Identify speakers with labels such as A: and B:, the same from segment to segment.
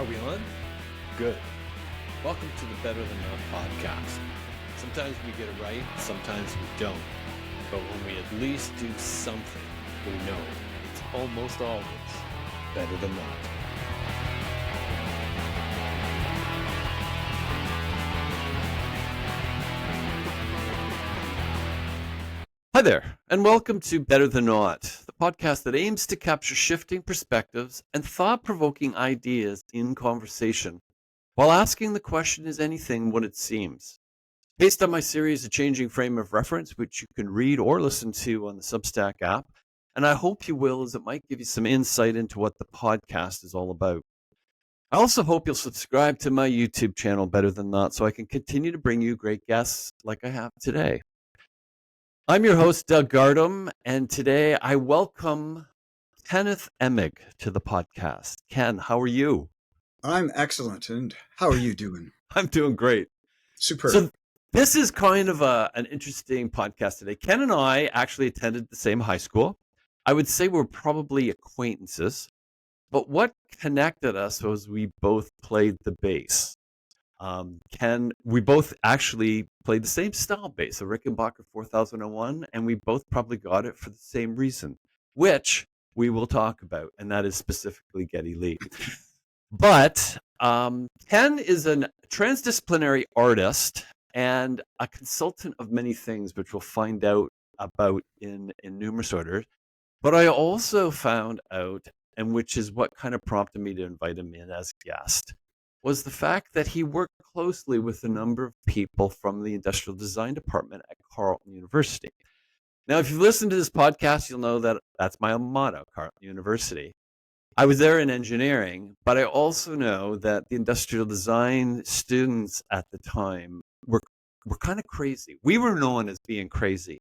A: we on? Good. Welcome to the Better Than Not podcast. Sometimes we get it right, sometimes we don't. But when we at least do something, we know it's almost always better than not. Hi there, and welcome to Better Than Not, the podcast that aims to capture shifting perspectives and thought-provoking ideas in conversation, while asking the question, is anything what it seems? Based on my series, A Changing Frame of Reference, which you can read or listen to on the Substack app, and I hope you will, as it might give you some insight into what the podcast is all about. I also hope you'll subscribe to my YouTube channel, Better Than Not, so I can continue to bring you great guests like I have today. I'm your host, Doug Gardam, and today I welcome Kenneth Emig to the podcast. Ken, how are you?
B: I'm excellent, and how are you doing?
A: I'm doing great.
B: Superb.
A: So this is kind of an interesting podcast today. Ken and I actually attended the same high school. I would say we're probably acquaintances, but what connected us was we both played the bass. Ken, we both actually played the same style bass, a Rickenbacker 4001, and we both probably got it for the same reason, which we will talk about, and that is specifically Geddy Lee. But Ken is a transdisciplinary artist and a consultant of many things, which we'll find out about in numerous orders. But I also found out, and which is what kind of prompted me to invite him in as a guest, was the fact that he worked closely with a number of people from the industrial design department at Carleton University. Now, if you've listened to this podcast, you'll know that that's my alma mater, Carleton University. I was there in engineering, but I also know that the industrial design students at the time were kind of crazy. We were known as being crazy,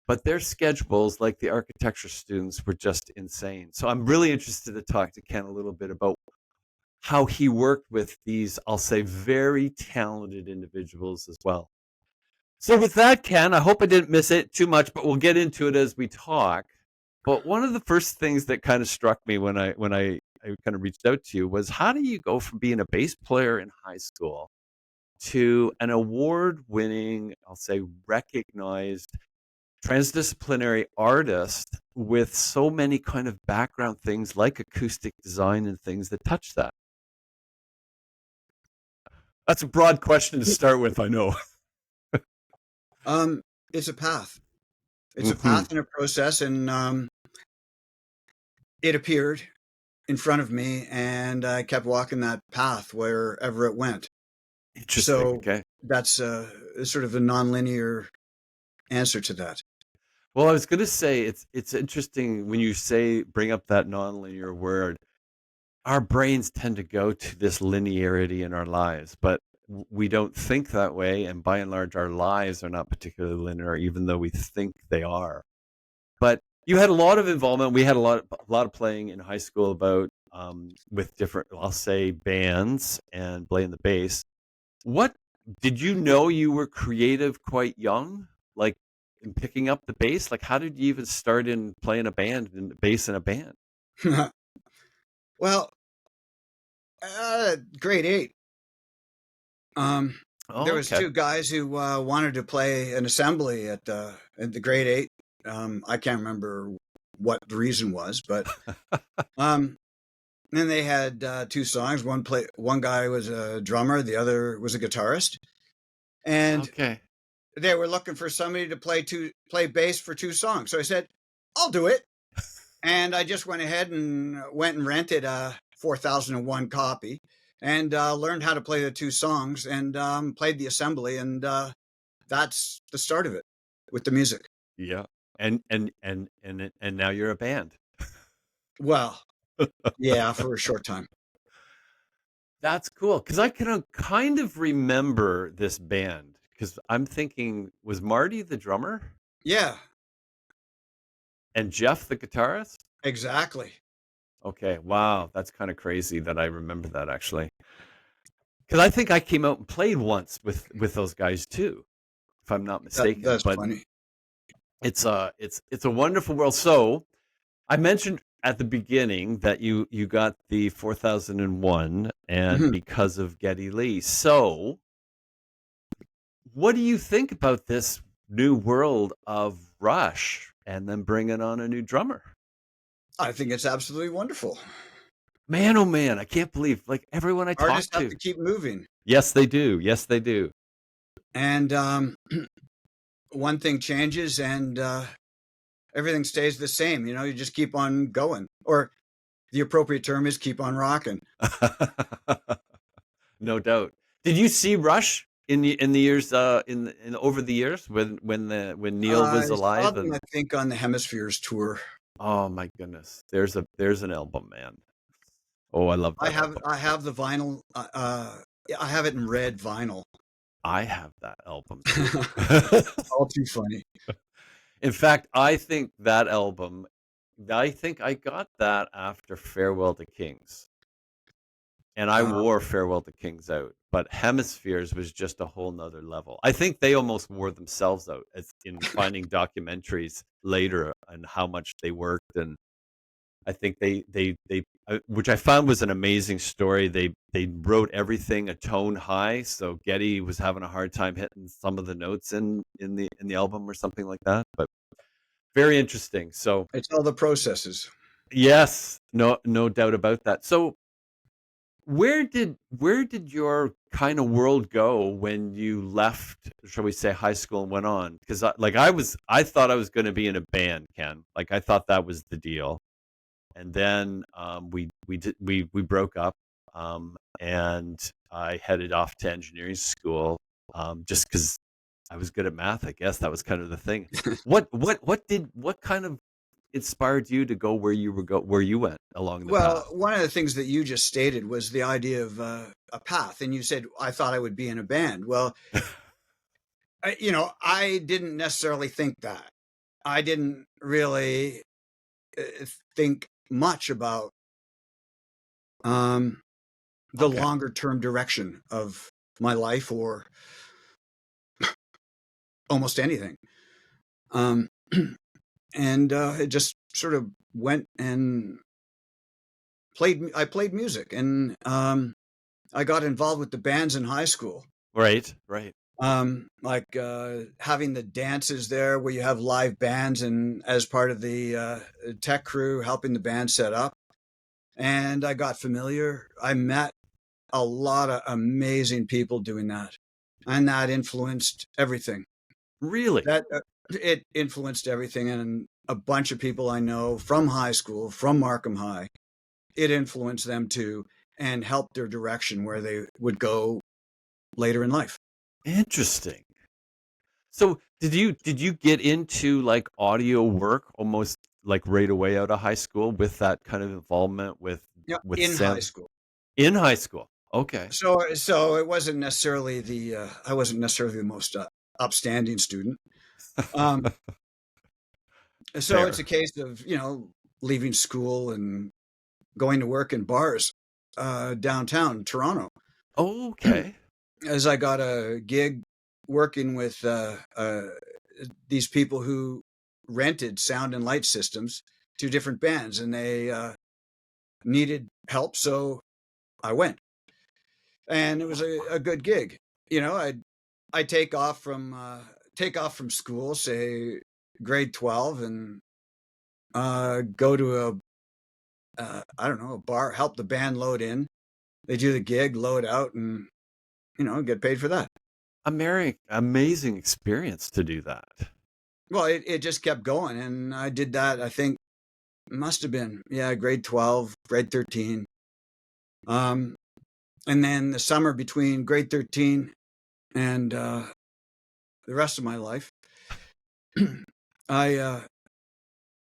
A: but their schedules, like the architecture students, were just insane. So I'm really interested to talk to Ken a little bit about how he worked with these, I'll say, very talented individuals as well. So with that, Ken, I hope I didn't miss it too much, but we'll get into it as we talk. But one of the first things that kind of struck me when I kind of reached out to you was, how do you go from being a bass player in high school to an award-winning, I'll say, recognized transdisciplinary artist with so many kind of background things like acoustic design and things that touch that? That's a broad question to start with, I know.
B: It's a path. It's a path and a process, and it appeared in front of me, and I kept walking that path wherever it went.
A: Interesting.
B: So
A: okay.
B: that's sort of a nonlinear answer to that.
A: Well, I was going to say it's interesting when you bring up that nonlinear word. Our brains tend to go to this linearity in our lives, but we don't think that way. And by and large, our lives are not particularly linear, even though we think they are. But you had a lot of involvement. We had a lot of playing in high school about with different, I'll say, bands and playing the bass. What did you know you were creative quite young, like in picking up the bass? Like, how did you even start in playing a band and bass in a band?
B: Well, grade 8. There was two guys who wanted to play an assembly at the grade 8. I can't remember what the reason was, but then they had two songs. One guy was a drummer, the other was a guitarist, and they were looking for somebody to play bass for two songs. So I said, "I'll do it," and I just went ahead and rented a 4001 copy. And learned how to play the two songs and played the assembly, and that's the start of it with the music.
A: Yeah, and now you're a band.
B: Well, yeah, for a short time.
A: That's cool, because I can kind of remember this band, because I'm thinking, was Marty the drummer?
B: Yeah.
A: And Jeff the guitarist?
B: Exactly.
A: Okay, wow, that's kind of crazy that I remember that, actually. Because I think I came out and played once with those guys too, if I'm not mistaken.
B: That's funny.
A: It's a wonderful world. So I mentioned at the beginning that you got the 4001 and
B: Mhm.
A: because of Geddy Lee. So, what do you think about this new world of Rush and then bringing on a new drummer?
B: I think it's absolutely wonderful.
A: Man, oh man, I can't believe like everyone I talk
B: Artists have
A: to.
B: to keep moving,
A: Yes, they do. Yes, they do.
B: and one thing changes, and everything stays the same. You know, you just keep on going, or the appropriate term is keep on rocking.
A: No doubt. Did you see Rush in the years in over the years when Neil
B: I
A: was
B: saw
A: alive
B: them, I
A: and
B: think, on the Hemispheres tour.
A: oh my goodness. There's an album, man. Oh, I love that album.
B: I have the vinyl. Yeah, I have it in red vinyl.
A: I have that album too.
B: All too funny.
A: In fact, I think that album I think I got that after Farewell to Kings. And I
B: Uh,
A: wore Farewell to Kings out, but Hemispheres was just a whole nother level. I think they almost wore themselves out as in finding documentaries later on how much they worked, and I think they which I found was an amazing story. They wrote everything a tone high, so Getty was having a hard time hitting some of the notes in the album or something like that. But very interesting. So
B: it's all the processes.
A: yes, no doubt about that. So where did your kind of world go when you left, shall we say, high school and went on? Because I thought I was going to be in a band, Ken. Like I thought that was the deal, and then we broke up, and I headed off to engineering school, just because I was good at math. I guess that was kind of the thing. What kind of inspired you to go where you went along the
B: Well,
A: path?
B: one of the things that you just stated was the idea of a path, and you said I thought I would be in a band. Well, I didn't necessarily think that. I didn't really think much about um, the
A: Okay.
B: longer term direction of my life or almost anything. Um, and it just sort of went and I played music, and I got involved with the bands in high school.
A: Right, right.
B: Like having the dances there where you have live bands, and as part of the tech crew helping the band set up. And I got familiar. I met a lot of amazing people doing that, and that influenced everything.
A: Really?
B: That it influenced everything, and a bunch of people I know from high school, from Markham High, it influenced them too, and helped their direction where they would go later in life.
A: Interesting. So, did you get into like audio work almost like right away out of high school with that kind of involvement
B: Yeah,
A: with
B: in high
A: sound
B: school.
A: in high school? Okay.
B: So it wasn't necessarily the I wasn't necessarily the most upstanding student. Um, so it's
A: Fair.
B: a case of leaving school and going to work in bars downtown Toronto.
A: Okay.
B: As I got a gig working with these people who rented sound and light systems to different bands, and they needed help, so I went, and it was a good gig. I take off from school, say grade 12, and go to a I don't know, a bar, help the band load in. They do the gig, load out, and get paid for that.
A: Amazing experience to do that.
B: Well, it just kept going, and I did that. I think it must have been grade 12, grade 13, um, and then the summer between grade 13 and the rest of my life, I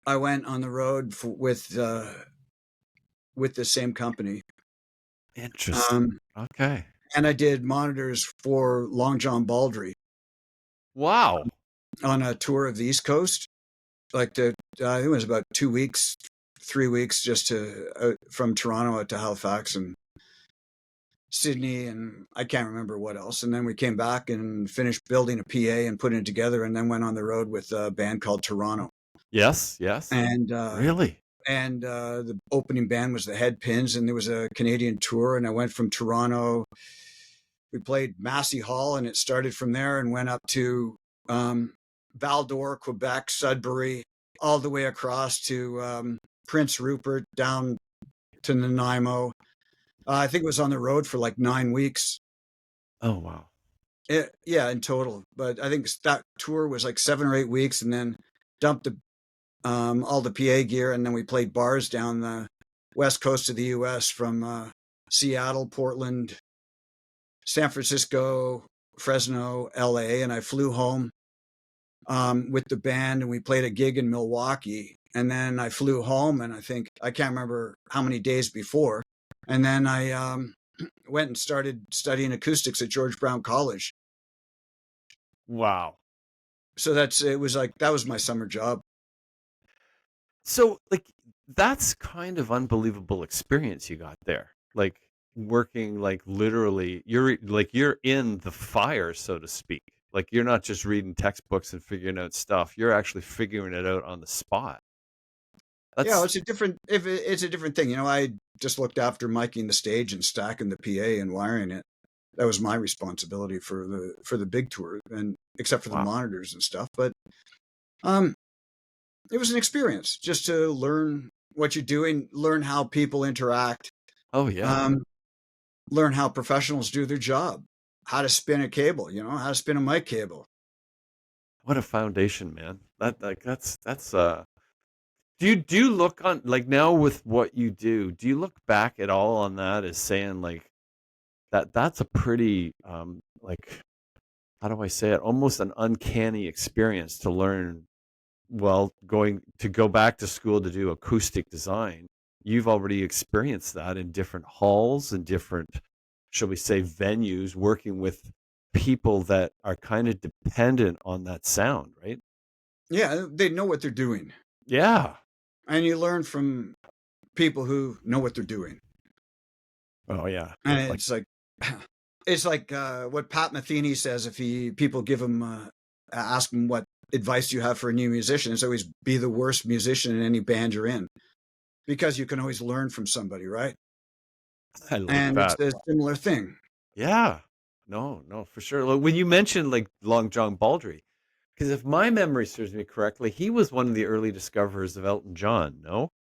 B: I went on the road with the same company,
A: Interesting.
B: um,
A: Okay.
B: and I did monitors for Long John Baldry
A: Wow.
B: on a tour of the East Coast. Like I think it was about 2 weeks, 3 weeks, just to from Toronto out to Halifax and Sydney, and I can't remember what else. And then we came back and finished building a PA and putting it together, and then went on the road with a band called Toronto.
A: Yes, yes.
B: And
A: Really?
B: and the opening band was the Headpins, and there was a Canadian tour, and I went from Toronto. We played Massey Hall, and it started from there and went up to Val-d'Or, Quebec, Sudbury, all the way across to Prince Rupert, down to Nanaimo. I think it was on the road for like 9 weeks.
A: Oh wow.
B: Yeah, in total. But I think that tour was like 7 or 8 weeks, and then dumped all the PA gear, and then we played bars down the west coast of the U.S. from Seattle, Portland, San Francisco, Fresno, L.A., and I flew home with the band, and we played a gig in Milwaukee. And then I flew home, and I can't remember how many days before. And then I went and started studying acoustics at George Brown College.
A: Wow.
B: So it was like, that was my summer job.
A: So like that's kind of unbelievable experience you got there. Like working like literally you're in the fire, so to speak. Like you're not just reading textbooks and figuring out stuff. You're actually figuring it out on the spot.
B: Yeah,
A: That's
B: it's a different thing. I just looked after miking the stage and stacking the PA and wiring it. That was my responsibility for the big tour, and except for the
A: wow.
B: monitors and stuff. But it was an experience just to learn what you're doing, learn how people interact,
A: Oh yeah.
B: learn how professionals do their job, how to spin a cable, how to spin a mic cable.
A: What a foundation, man. That's do you look on like now with what you do you look back at all on that as saying like that's a pretty like how do I say it? Almost an uncanny experience to learn. Well, go back to school to do acoustic design. You've already experienced that in different halls and different, shall we say, venues, working with people that are kind of dependent on that sound, right?
B: Yeah, they know what they're doing,
A: Yeah.
B: and you learn from people who know what they're doing.
A: Oh yeah.
B: And
A: Like
B: it's like what Pat Metheny says. If people give him ask him what advice do you have for a new musician, it's always be the worst musician in any band you're in, because you can always learn from somebody, right?
A: I like
B: And it's
A: that.
B: a similar thing.
A: Yeah. No, no, for sure. Like, when you mentioned like Long John Baldry, because if my memory serves me correctly, he was one of the early discoverers of Elton John. No.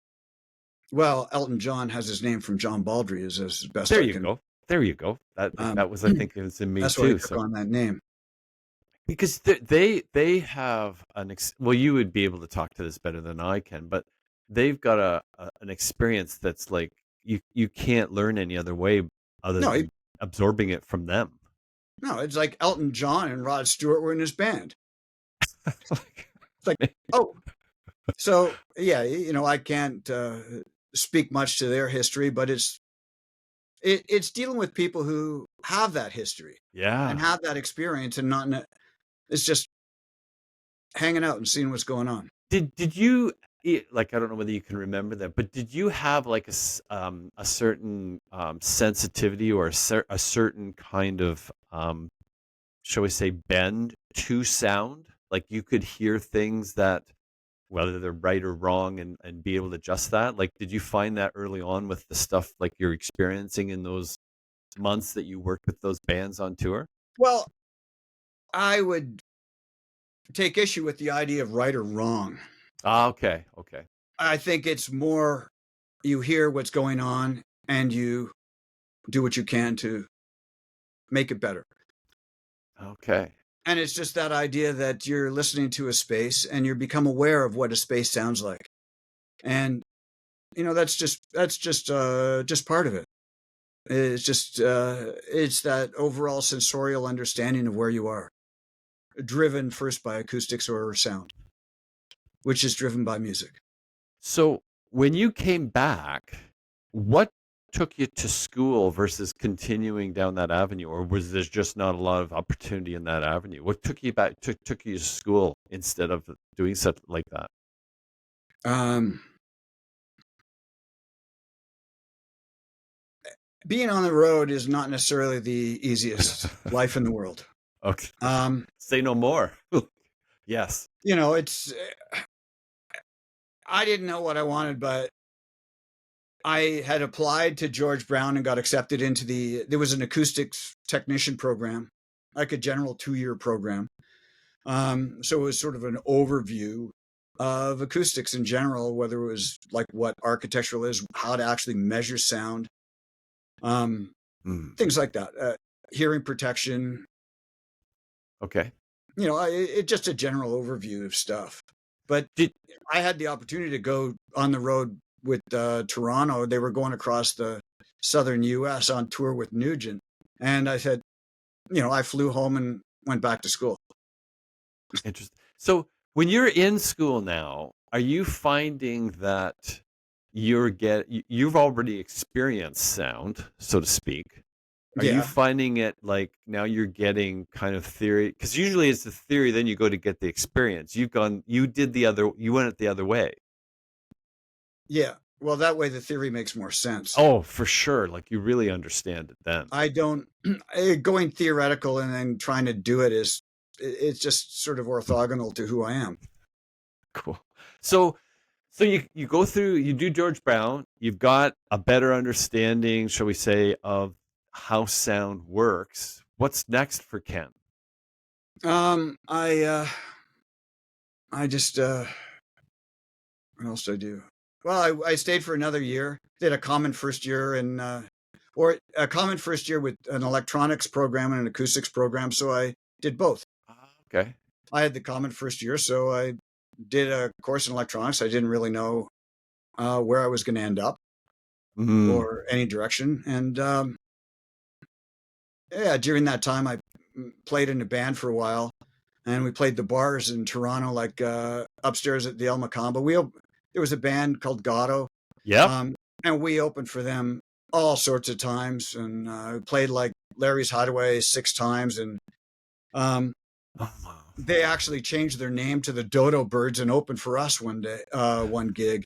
B: Well, Elton John has his name from John Baldry, is as best
A: There
B: I
A: you
B: can.
A: go. There you go. That like
B: Um,
A: that was I think it was in me
B: that's why he
A: too.
B: took
A: So
B: on that name.
A: because they have well, you would be able to talk to this better than I can, but they've got an experience that's like you can't learn any other way other
B: No,
A: than absorbing it from them.
B: no, it's like Elton John and Rod Stewart were in his band.
A: Like,
B: It's like, oh, so yeah, I can't speak much to their history, but it's dealing with people who have that history and
A: yeah.
B: have that experience, and it's just hanging out and seeing what's going on.
A: Did you like I don't know whether you can remember that, but did you have like a certain sensitivity or a certain kind of shall we say bend to sound? Like you could hear things that whether they're right or wrong and be able to adjust that. Like did you find that early on with the stuff like you're experiencing in those months that you worked with those bands on tour?
B: Well, I would take issue with the idea of right or wrong.
A: Ah, okay, okay,
B: I think it's more you hear what's going on and you do what you can to make it better.
A: okay.
B: And it's just that idea that you're listening to a space and you become aware of what a space sounds like. And that's just part of it. It's that overall sensorial understanding of where you are, driven first by acoustics or sound, which is driven by music.
A: So when you came back, what took you to school versus continuing down that avenue, or was there just not a lot of opportunity in that avenue? What took you back? Took you to school instead of doing stuff like that?
B: Um, Being on the road is not necessarily the easiest life in the world.
A: Okay,
B: Um,
A: say no more. Yes.
B: it's I didn't know what I wanted, but I had applied to George Brown and got accepted into there was an acoustics technician program, like a general 2-year program. So it was sort of an overview of acoustics in general, whether it was like what architectural is, how to actually measure sound, um,
A: Mm,
B: things like that, hearing protection,
A: okay.
B: it just a general overview of stuff. But
A: Did
B: I had the opportunity to go on the road with Toronto. They were going across the southern U.S. on tour with Nugent. And I said, I flew home and went back to school.
A: Interesting. So when you're in school now, are you finding that you've already experienced sound, so to speak? Are you
B: Yeah.
A: finding it like now you're getting kind of theory? Because usually it's the theory, then you go to get the experience. You went it the other way.
B: Yeah. Well, that way the theory makes more sense.
A: Oh, for sure. Like you really understand it then.
B: I don't, going theoretical and then trying to do it's just sort of orthogonal to who I am.
A: Cool. So you go through, you do George Brown, you've got a better understanding, shall we say, of how sound works. What's next for Ken?
B: I just, what else did I do? Well, I stayed for another year, did a common first year or a common first year with an electronics program and an acoustics program. So I did both.
A: Okay.
B: I had the common first year, so I did a course in electronics. I didn't really know where I was going to end up
A: Mm,
B: or any direction. And yeah, during that time, I played in a band for a while, and we played the bars in Toronto, like upstairs at the El Macamba. There was a band called Gatto,
A: yep.
B: um, and we opened for them all sorts of times, and played like Larry's Hideaway 6 times, and um,
A: Oh, wow.
B: they actually changed their name to the Dodo Birds and opened for us one gig.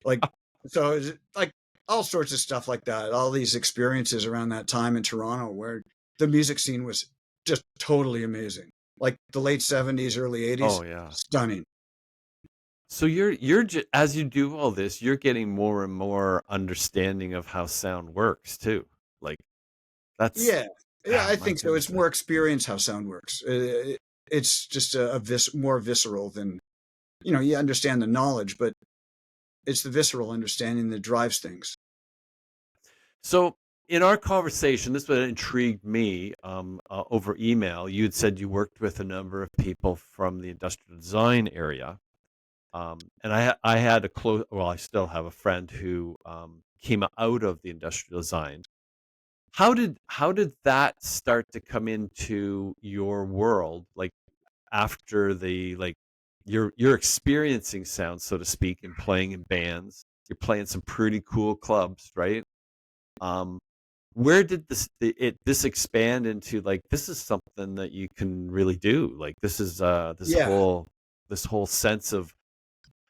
B: Like, so it's like all sorts of stuff like that. All these experiences around that time in Toronto where the music scene was just totally amazing. Like the late 70s, early 80s,
A: Oh, yeah.
B: stunning.
A: So as you do all this, you're getting more and more understanding of how sound works too. Like that's
B: Yeah. Yeah, I
A: my
B: think so.
A: goodness.
B: It's more experience how sound works. It's just more visceral than, you understand the knowledge, but it's the visceral understanding that drives things.
A: So in our conversation, this what intrigued me over email. You had said you worked with a number of people from the industrial design area, and I had a close. Well, I still have a friend who came out of the industrial design. How did that start to come into your world? Like after you're experiencing sound, so to speak, and playing in bands. You're playing some pretty cool clubs, right? Um, where did this expand into like this is something that you can really do? Like this is
B: Yeah.
A: this whole sense of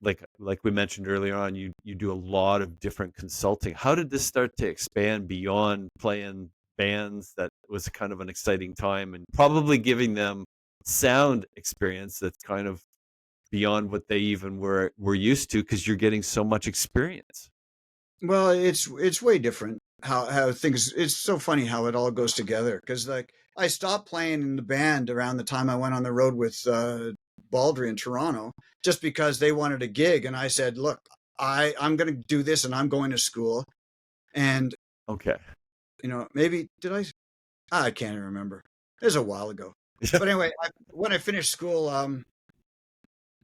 A: like we mentioned earlier on, you do a lot of different consulting. How did this start to expand beyond playing bands? That was kind of an exciting time and probably giving them sound experience that's kind of beyond what they even were used to because you're getting so much experience.
B: Well, it's way different how things. It's so funny how it all goes together because like I stopped playing in the band around the time I went on the road with Baldry in Toronto just because they wanted a gig, and I said, "Look, I'm going to do this, and I'm going to school." And
A: Okay.
B: maybe did I? I can't even remember. It was a while ago. But anyway, when I finished school,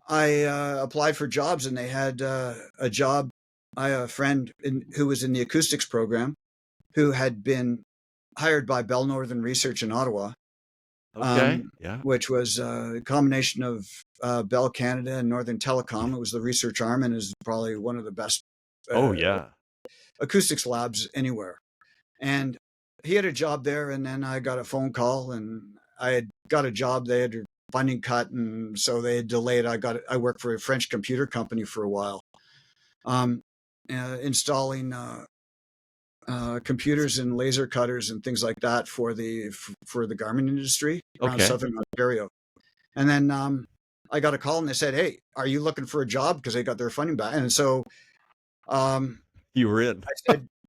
B: I applied for jobs, and they had a job. I had a friend who was in the acoustics program who had been hired by Bell Northern Research in Ottawa,
A: Okay. Yeah.
B: which was a combination of Bell Canada and Northern Telecom. It was the research arm and is probably one of the best
A: Oh
B: uh,
A: yeah.
B: acoustics labs anywhere. And he had a job there, and then I got a phone call, and I had got a job. They had funding cut, and so they had delayed. I worked for a French computer company for a while, um, installing computers and laser cutters and things like that for the garment industry around
A: Okay.
B: southern Ontario. And then I got a call and they said, "Hey, are you looking for a job?" Because they got their funding back. And so um,
A: You were in.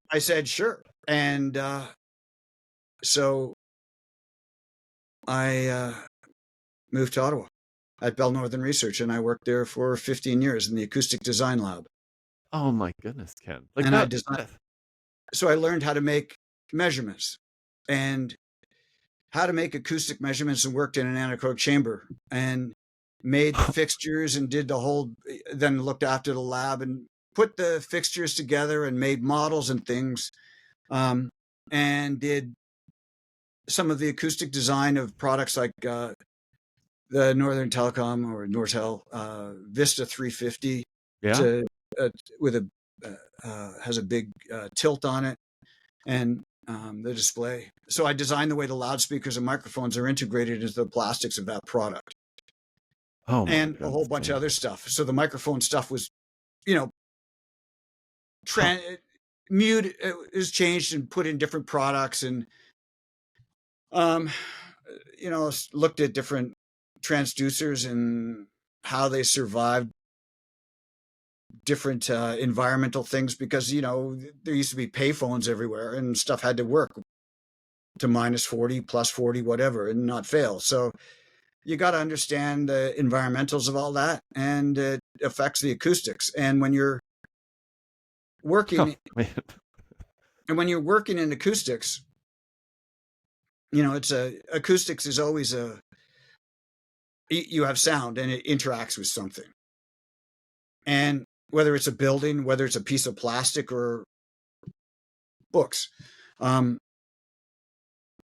B: I said, sure. And so I moved to Ottawa at Bell Northern Research, and I worked there for 15 years in the acoustic design lab.
A: Oh my goodness, Ken. Like
B: And I
A: that.
B: designed, so I learned how to make measurements and how to make acoustic measurements, and worked in an anechoic chamber and made the fixtures and did the whole, then looked after the lab and put the fixtures together and made models and things, and did some of the acoustic design of products like the Northern Telecom or Nortel Vista 350
A: Yeah.
B: to with a has a big tilt on it, and the display. So I designed the way the loudspeakers and microphones are integrated into the plastics of that product,
A: Oh my
B: and a whole
A: goodness,
B: bunch of
A: Ken.
B: other stuff. So the microphone stuff was, you know,
A: Huh.
B: mute is changed and put in different products, and um, looked at different transducers and how they survived different environmental things, because there used to be payphones everywhere and stuff had to work to minus 40, plus 40, whatever, and not fail. So you got to understand the environmentals of all that, and it affects the acoustics. And when you're
A: Oh
B: working
A: man.
B: in acoustics, it's acoustics is always you have sound and it interacts with something. And whether it's a building, whether it's a piece of plastic or books.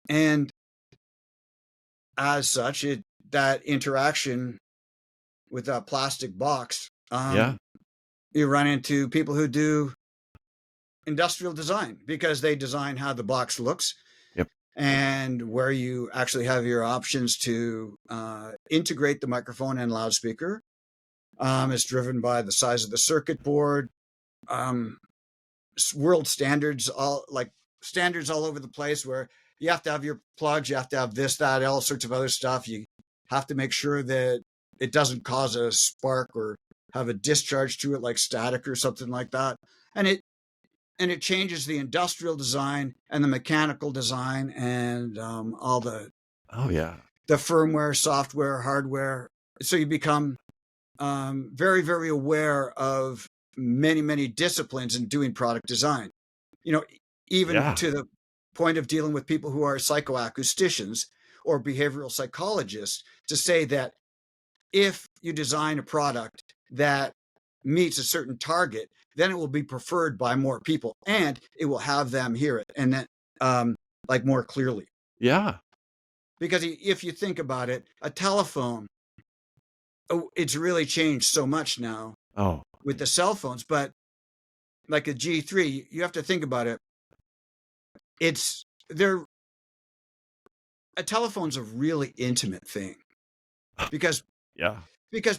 B: And as such, that interaction with that plastic box,
A: Yeah.
B: you run into people who do industrial design, because they design how the box looks
A: Yep.
B: and where you actually have your options to integrate the microphone and loudspeaker. It's driven by the size of the circuit board, world standards, standards all over the place, where you have to have your plugs, you have to have this, that, all sorts of other stuff. You have to make sure that it doesn't cause a spark or have a discharge to it, like static or something like that. And it changes the industrial design and the mechanical design and all the
A: Oh yeah.
B: firmware, software, hardware. So you become very, very aware of many, many disciplines in doing product design. Even
A: Yeah.
B: to the point of dealing with people who are psychoacousticians or behavioral psychologists, to say that if you design a product that meets a certain target, then it will be preferred by more people, and it will have them hear it, and then like more clearly.
A: Yeah.
B: Because if you think about it, a telephone, it's really changed so much now
A: Oh.
B: with the cell phones, but like a G3, you have to think about it. A telephone's a really intimate thing, because
A: Yeah.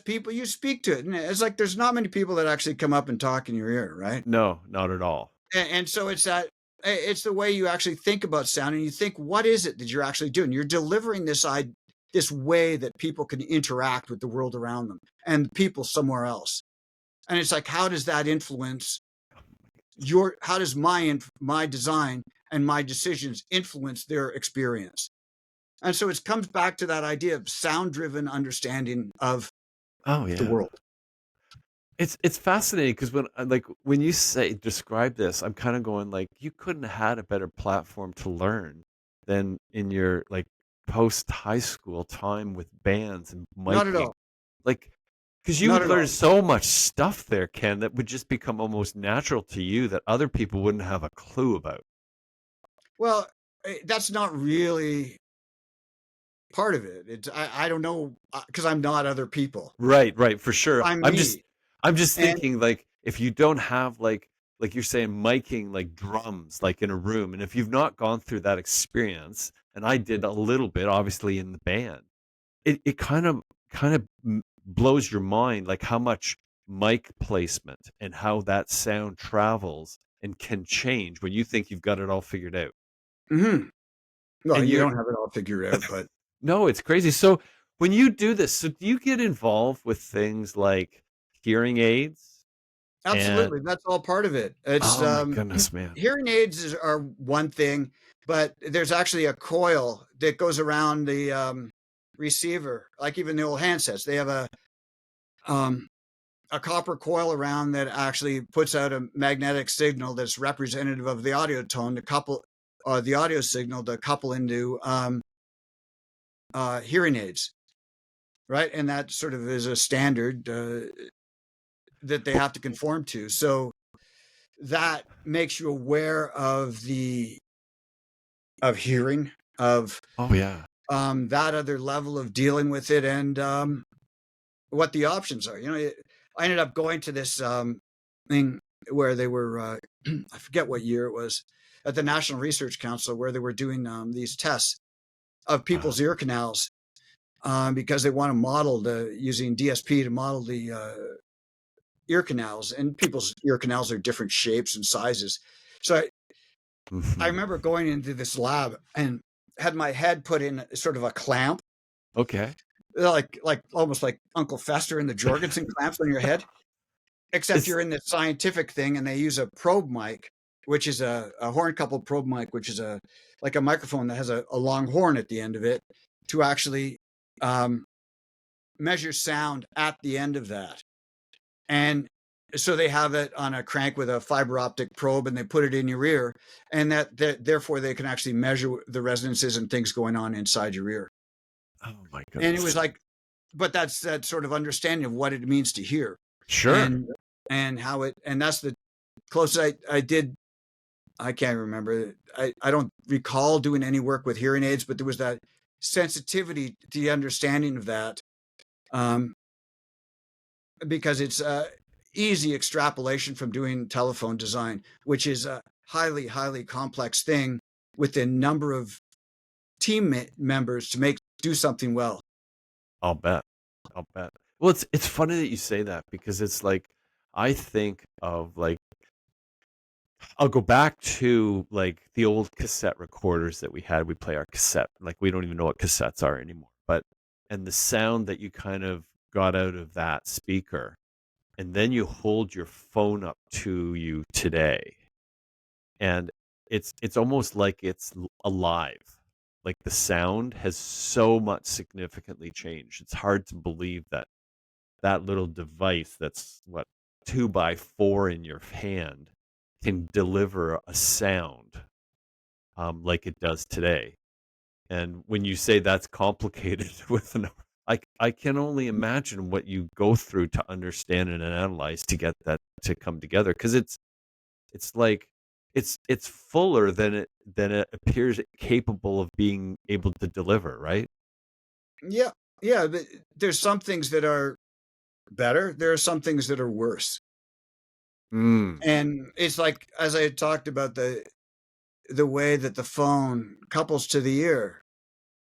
B: people, you speak to it, and it's like there's not many people that actually come up and talk in your ear, right?
A: No, not at all.
B: And so it's the way you actually think about sound, and you think, what is it that you're actually doing? You're delivering this way that people can interact with the world around them and people somewhere else. And it's like, how does that influence how does my design and my decisions influence their experience? And so it comes back to that idea of sound-driven understanding of
A: Oh
B: the
A: yeah.
B: world.
A: It's fascinating because when you say describe this, I'm kind of going like you couldn't have had a better platform to learn than in your like post high school time with bands and
B: Not at
A: miking.
B: all.
A: Like, because you
B: Not
A: would
B: at
A: learn
B: all.
A: so much stuff there, Ken, that would just become almost natural to you that other people wouldn't have a clue about.
B: Well, that's not really part of it. I don't know, because I'm not other people.
A: Right, right, for sure.
B: I'm
A: I'm just
B: me.
A: I'm just
B: And
A: thinking like if you don't have like you're saying miking like drums like in a room, and if you've not gone through that experience, and I did a little bit obviously in the band, it kind of blows your mind like how much mic placement and how that sound travels and can change when you think you've got it all figured out.
B: well,
A: And
B: you
A: you're
B: don't have it all figured out, but
A: no, it's crazy. So When you do this, so do you get involved with things like hearing aids? And
B: Absolutely, that's all part of it. It's
A: oh my goodness, man.
B: hearing aids are one thing, but there's actually a coil that goes around the receiver, like even the old handsets. They have um, a copper coil around that actually puts out a magnetic signal that's representative of the audio tone to couple the audio signal to couple into hearing aids, right? And that sort of is a standard that they have to conform to. So that makes you aware of the of hearing, of
A: Oh yeah.
B: that other level of dealing with it, and what the options are. I ended up going to this thing where they were I forget what year it was, at the National Research Council, where they were doing these tests of
A: Uh,
B: people's ear canals, because they want to model using DSP to model the ear canals, and people's ear canals are different shapes and sizes. So I
A: mhm.
B: remember going into this lab and had my head put in sort of a clamp,
A: Okay.
B: like almost like Uncle Fester and the Jorgensen clamps on your head, except
A: It's
B: you're in the scientific thing, and they use a probe mic, which is a horn coupled probe mic, which is a like a microphone that has a long horn at the end of it to actually um, measure sound at the end of that. And so they have it on a crank with a fiber optic probe, and they put it in your ear, and that therefore they can actually measure the resonances and things going on inside your ear.
A: oh my
B: And it
A: goodness.
B: was like, but that's that sort of understanding of what it means to hear,
A: Sure.
B: and how it, and that's the closest I did. I can't remember. I don't recall doing any work with hearing aids, but there was that sensitivity to the understanding of that, um, because it's easy extrapolation from doing telephone design, which is a highly, highly complex thing with a number of members to make do something well.
A: I'll bet. I'll bet. Well, it's funny that you say that because it's like I think of like I'll go back to like the old cassette recorders that we had. We play our cassette. Like we don't even know what cassettes are anymore. But and the sound that you kind of got out of that speaker, and then you hold your phone up to you today, and it's almost like it's alive. Like the sound has so much significantly changed. It's hard to believe that that little device that's what 2 by 4 in your hand can deliver a sound like it does today. And when you say that's complicated with an, I can only imagine what you go through to understand and analyze to get that to come together because it's like it's fuller than it appears capable of being able to deliver, right?
B: Yeah, yeah. There's some things that are better. There are some things that are worse,
A: Mm.
B: and it's like as I had talked about the way that the phone couples to the ear.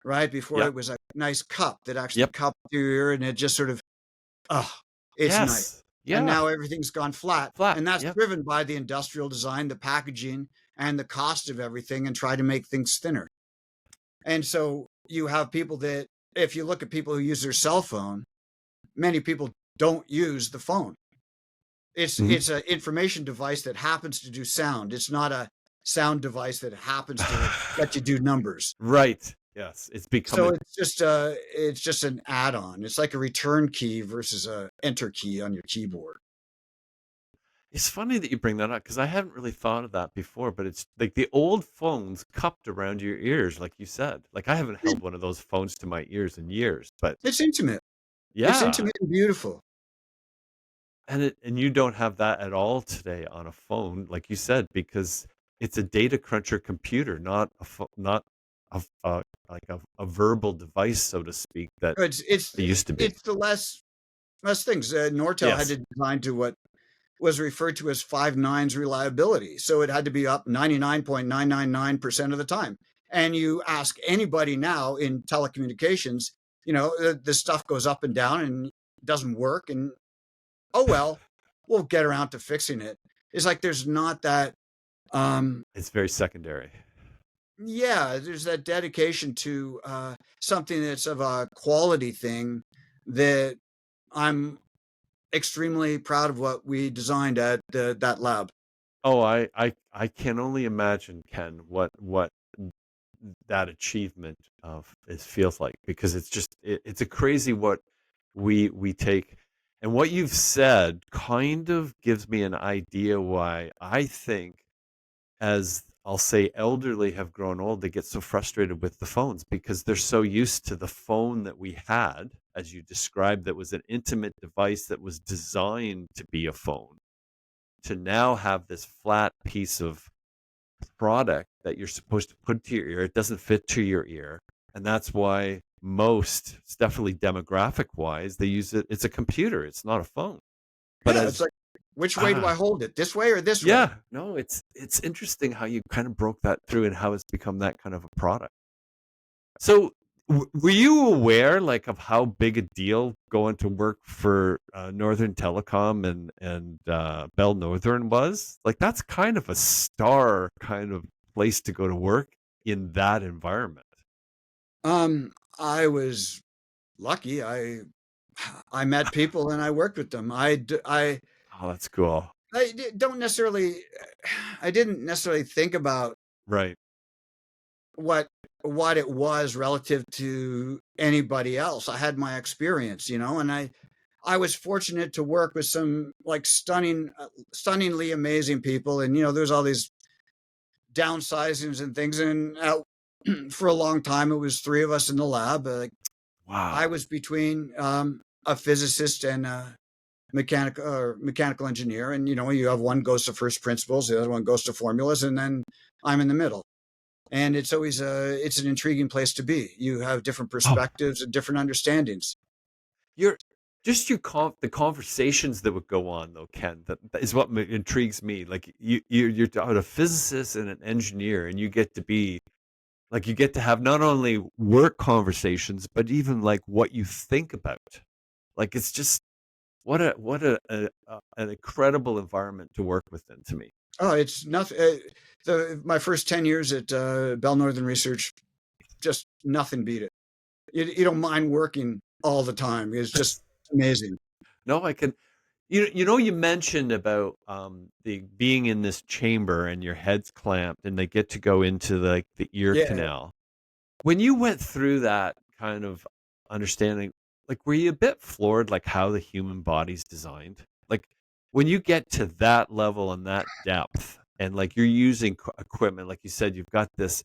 B: Right before
A: Yep.
B: it was a nice cup that actually
A: Yep.
B: cupped your ear, and it just sort of, oh, it's nice.
A: Yes.
B: And
A: Yeah.
B: now everything's gone flat,
A: Flat.
B: and that's
A: Yep.
B: driven by the industrial design, the packaging, and the cost of everything, and try to make things thinner. And so you have people that, if you look at people who use their cell phone, many people don't use the phone.
A: Mhm.
B: It's an information device that happens to do sound. It's not a sound device that happens to let you do numbers.
A: Right. Yes. It's become
B: So
A: an
B: it's just an add-on. It's like a return key versus a enter key on your keyboard.
A: it's funny that you bring that up because I hadn't really thought of that before, but it's like the old phones cupped around your ears, like you said. Like I haven't held one of those phones to my ears in years, but
B: It's intimate. It's
A: yeah.
B: intimate and beautiful.
A: And you don't have that at all today on a phone, like you said, because it's a data cruncher computer, not like a verbal device, so to speak, that
B: It's
A: it used to be.
B: it's the less things. Nortel had
A: Yes.
B: to design to what was referred to as five nines reliability. So it had to be up 99.999% of the time. And you ask anybody now in telecommunications, the stuff goes up and down and doesn't work. And oh, well, we'll get around to fixing it. It's like there's not that, um,
A: It's very secondary.
B: yeah, there's that dedication to something that's of a quality thing that I'm extremely proud of what we designed at that lab.
A: Oh, I can only imagine, Ken, what that achievement of it feels like, because it's just it's a crazy what we take, and what you've said kind of gives me an idea why I think, as I'll say, elderly have grown old, they get so frustrated with the phones because they're so used to the phone that we had, as you described, that was an intimate device that was designed to be a phone, to now have this flat piece of product that you're supposed to put to your ear. It doesn't fit to your ear. And that's why most, it's definitely demographic wise, they use it. It's a computer, it's not a phone. But
B: Yeah, it's
A: as
B: like, which way do I
A: ah,
B: hold it? This way or this way?
A: yeah, no, it's interesting how you kind of broke that through and how it's become that kind of a product. So were you aware, like, of how big a deal going to work for Northern Telecom and Bell Northern was? Like, that's kind of a star kind of place to go to work in that environment.
B: I was lucky. I met people and I worked with them.
A: Oh, that's cool.
B: Don't necessarily I didn't necessarily think about
A: Right.
B: what what it was relative to anybody else. I had my experience, and I was fortunate to work with some like stunningly amazing people, and there's all these downsizings and things, and for a long time it was three of us in the lab. I
A: Wow.
B: was between a physicist and a mechanical engineer, and you have one goes to first principles, the other one goes to formulas, and then I'm in the middle. And it's always it's an intriguing place to be. You have different
A: Oh,
B: perspectives and different understandings.
A: you're just the conversations that would go on, though, Ken. That is what intrigues me. Like, you're a physicist and an engineer, and you get to be like, you get to have not only work conversations, but even like what you think about. Like, it's just an incredible environment to work within, to me.
B: Oh, it's nothing. My first 10 years at Bell Northern Research, just nothing beat it. You don't mind working all the time. It's just amazing.
A: No, I can. You mentioned about the being in this chamber and your head's clamped, and they get to go into the ear
B: Yeah.
A: canal. When you went through that kind of understanding, like, were you a bit floored, like, how the human body's designed? Like, when you get to that level and that depth, and like you're using equipment, like you said, you've got this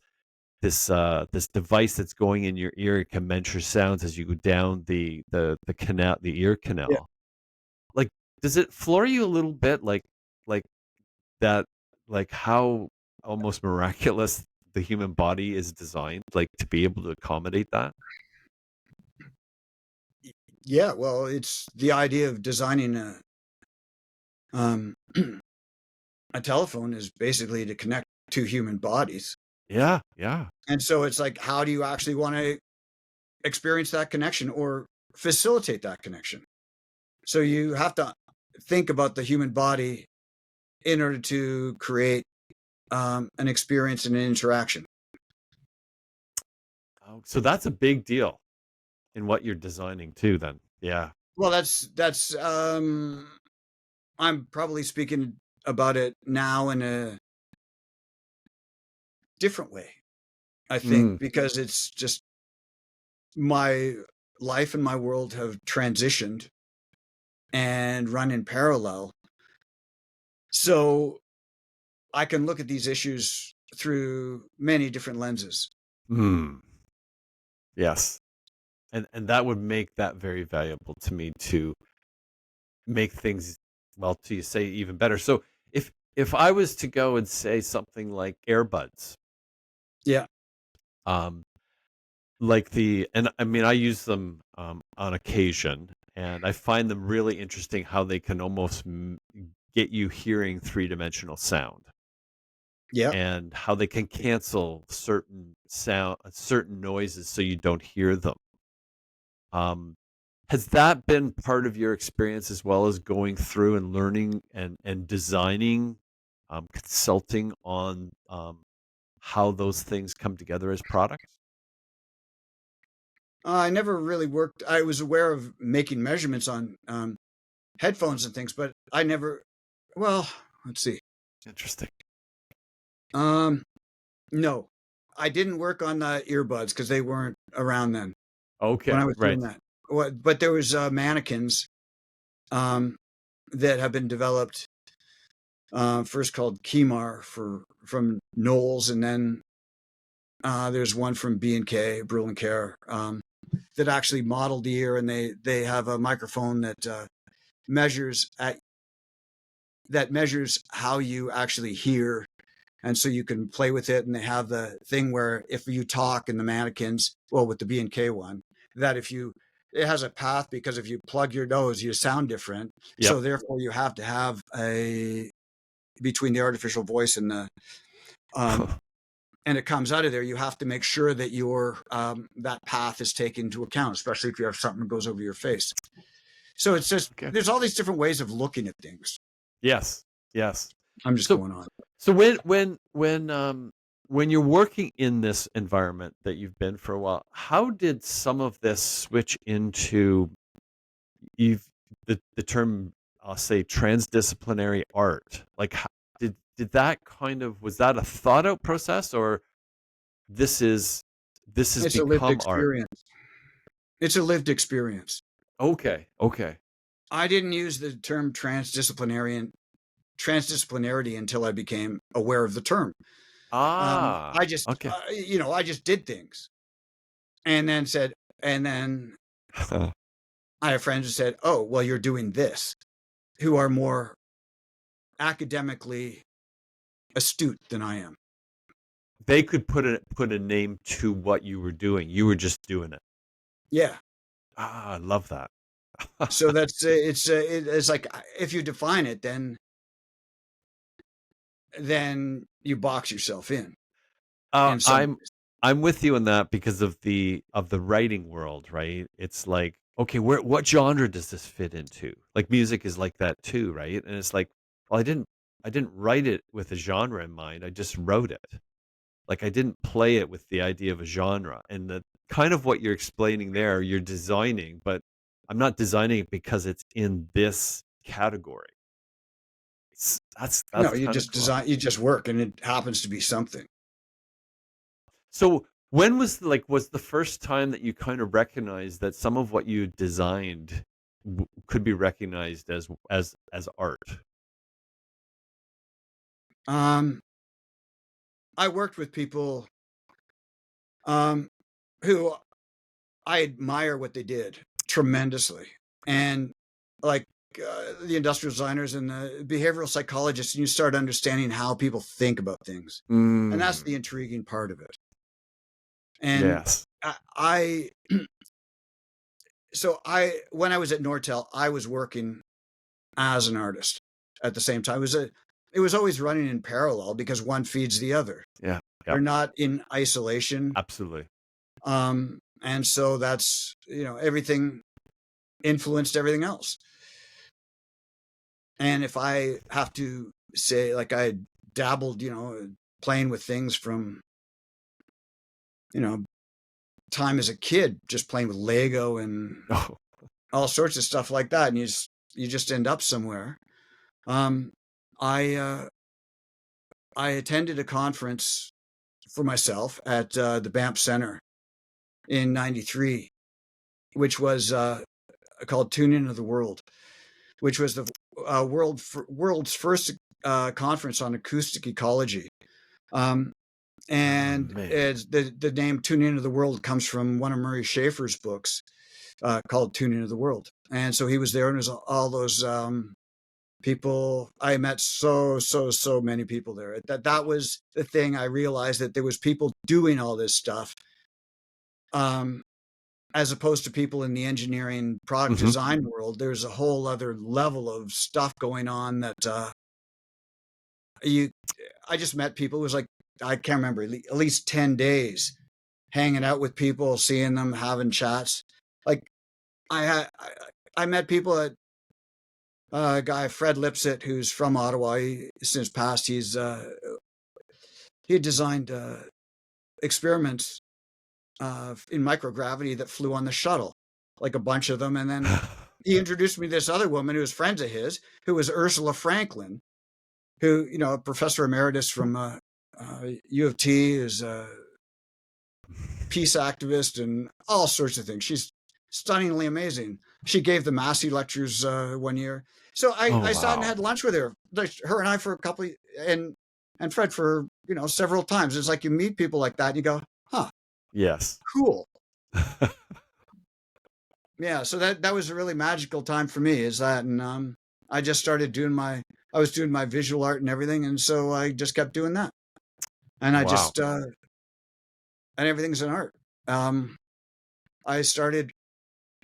A: device that's going in your ear. It can measure sounds as you go down the canal, the ear
B: Yeah.
A: canal. Like, does it floor you a little bit, like that, like how almost miraculous the human body is designed, like, to be able to accommodate that?
B: Yeah. Well, it's the idea of designing um, a telephone is basically to connect two human bodies.
A: Yeah, yeah.
B: And so it's like, how do you actually want to experience that connection or facilitate that connection? So you have to think about the human body in order to create an experience and an interaction.
A: Oh, so that's a big deal in what you're designing too, then. Yeah.
B: Well, that's I'm probably speaking about it now in a different way, I think,
A: Mm.
B: because it's just my life and my world have transitioned and run in parallel. So I can look at these issues through many different lenses.
A: Mm. Yes. And that would make that very valuable to me to make things, well, to you say, even better. So if I was to go and say something like earbuds,
B: Yeah.
A: um, like and I mean, I use them on occasion, and I find them really interesting how they can almost get you hearing three-dimensional sound,
B: Yeah.
A: and how they can cancel certain noises so you don't hear them. Um, has that been part of your experience, as well as going through and learning and designing, consulting on how those things come together as products?
B: I never really worked. I was aware of making measurements on headphones and things, but I never. Well, let's see.
A: Interesting.
B: Um, no, I didn't work on the earbuds because they weren't around then when I
A: Okay,
B: was doing
A: right.
B: that. What? But there was mannequins um, that have been developed. First called Kemar from Knowles, and then there's one from B&K, Brule and Care, that actually modeled the ear, and they have a microphone that measures at that measures how you actually hear, and so you can play with it. And they have the thing where if you talk in the mannequins, well, with the B&K one, that if you it has a path because if you plug your nose, you sound different.
A: Yep.
B: So therefore, you have to have a between the artificial voice and the um, and it comes out of there. You have to make sure that your that path is taken into account, especially if you have something that goes over your face. So it's just
A: Okay.
B: there's all these different ways of looking at things.
A: Yes. Yes.
B: I'm just
A: So
B: going on.
A: so when you're working in this environment that you've been for a while, how did some of this switch into you've the term I'll say transdisciplinary art? Like how, did that kind of was that a thought out process or this is this has
B: It's a lived
A: become art?
B: experience. It's a lived experience.
A: Okay. Okay.
B: I didn't use the term transdisciplinarity until I became aware of the term. I
A: Ah.
B: just,
A: Okay.
B: I just did things and then said, and then I have friends who said, "Oh, well, you're doing this," who are more academically astute than I am.
A: They could put a name to what you were doing. You were just doing it.
B: Yeah.
A: Ah, I love that.
B: So that's it's like if you define it, then you box yourself in some
A: I'm
B: ways.
A: I'm with you on that because of the writing world, right? It's like, okay, where what genre does this fit into? Like music is like that too, right? And it's like, well, I didn't write it with a genre in mind. I just wrote it. Like I didn't play it with the idea of a genre. And the kind of what you're explaining there, you're designing, but I'm not designing it because it's in this category.
B: No,
A: That's
B: you
A: kind of
B: just
A: cool.
B: design, you just work, and it happens to be something.
A: So when was like was the first time that you kind of recognized that some of what you designed could be recognized as art?
B: Um, I worked with people um, who I admire what they did tremendously, and like the industrial designers and the behavioral psychologists, and you start understanding how people think about things, and that's
A: Mm,
B: the intriguing part of it. And
A: yes.
B: I so I when I was at Nortel, I was working as an artist at the same time. It was always running in parallel because one feeds the other.
A: Yeah.
B: They're
A: Yep.
B: not in isolation.
A: Absolutely.
B: And so that's everything influenced everything else. And if I have to say, like, I dabbled, playing with things from you know time as a kid, just playing with Lego and
A: Oh.
B: all sorts of stuff like that, and you just end up somewhere. Um, I I attended a conference for myself at the Banff Center in '93, which was called "Tune Into the World," which was the world's first conference on acoustic ecology. Um, and
A: Man.
B: it's, the name "Tune Into the World" comes from one of Murray Schafer's books called "Tune Into the World," and so he was there, and there's all those people. I met so many people there. That was the thing. I realized that there was people doing all this stuff, um, as opposed to people in the engineering product
A: Hmm.
B: design world. There's a whole other level of stuff going on that you. I just met people. It was like I can't remember at least 10 days hanging out with people, seeing them, having chats. Like I had, I met people at a guy Fred Lipsett, who's from Ottawa. Since passed, he's he had designed experiments in microgravity that flew on the shuttle, like a bunch of them. And then he introduced me to this other woman who was friends of his, who was Ursula Franklin, who, a professor emeritus from U of T, is a peace activist and all sorts of things. She's stunningly amazing. She gave the Massey lectures one year. So
A: Oh
B: I sat and
A: wow.
B: had lunch with her, like her and I for a couple of, and Fred for, several times. It's like you meet people like that and you go, huh,
A: Yes.
B: cool. Yeah. So that was a really magical time for me, is that, and I just started I was doing my visual art and everything. And so I just kept doing that. And I
A: Wow.
B: just, and everything's an art. Um, I started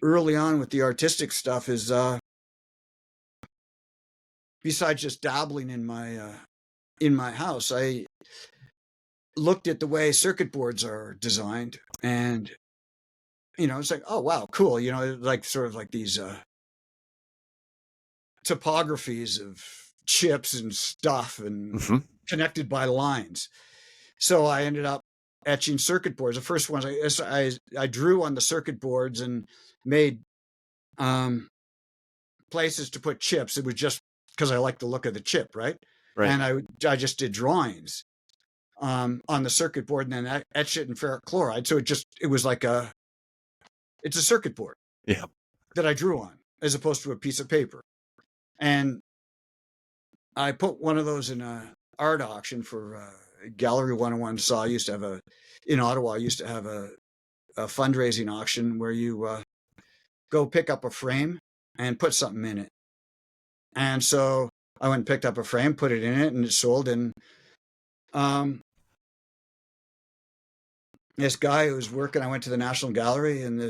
B: early on with the artistic stuff is, besides just dabbling in my house, I looked at the way circuit boards are designed, and it's like, oh wow, cool. Like sort of like these topographies of chips and stuff and
A: Hmm.
B: connected by lines. So I ended up etching circuit boards. The first ones I drew on the circuit boards and made um, places to put chips. It was just because I like the look of the chip, right?
A: Right.
B: And I just did drawings on the circuit board and then etched it in ferric chloride. So it was like it's a circuit board
A: Yeah.
B: that I drew on as opposed to a piece of paper. And I put one of those in a art auction for Gallery 101. Saw used to have in Ottawa, I used to have a fundraising auction where you go pick up a frame and put something in it. And so I went and picked up a frame, put it in it, and it sold. And um, this guy who was working, I went to the National Gallery, and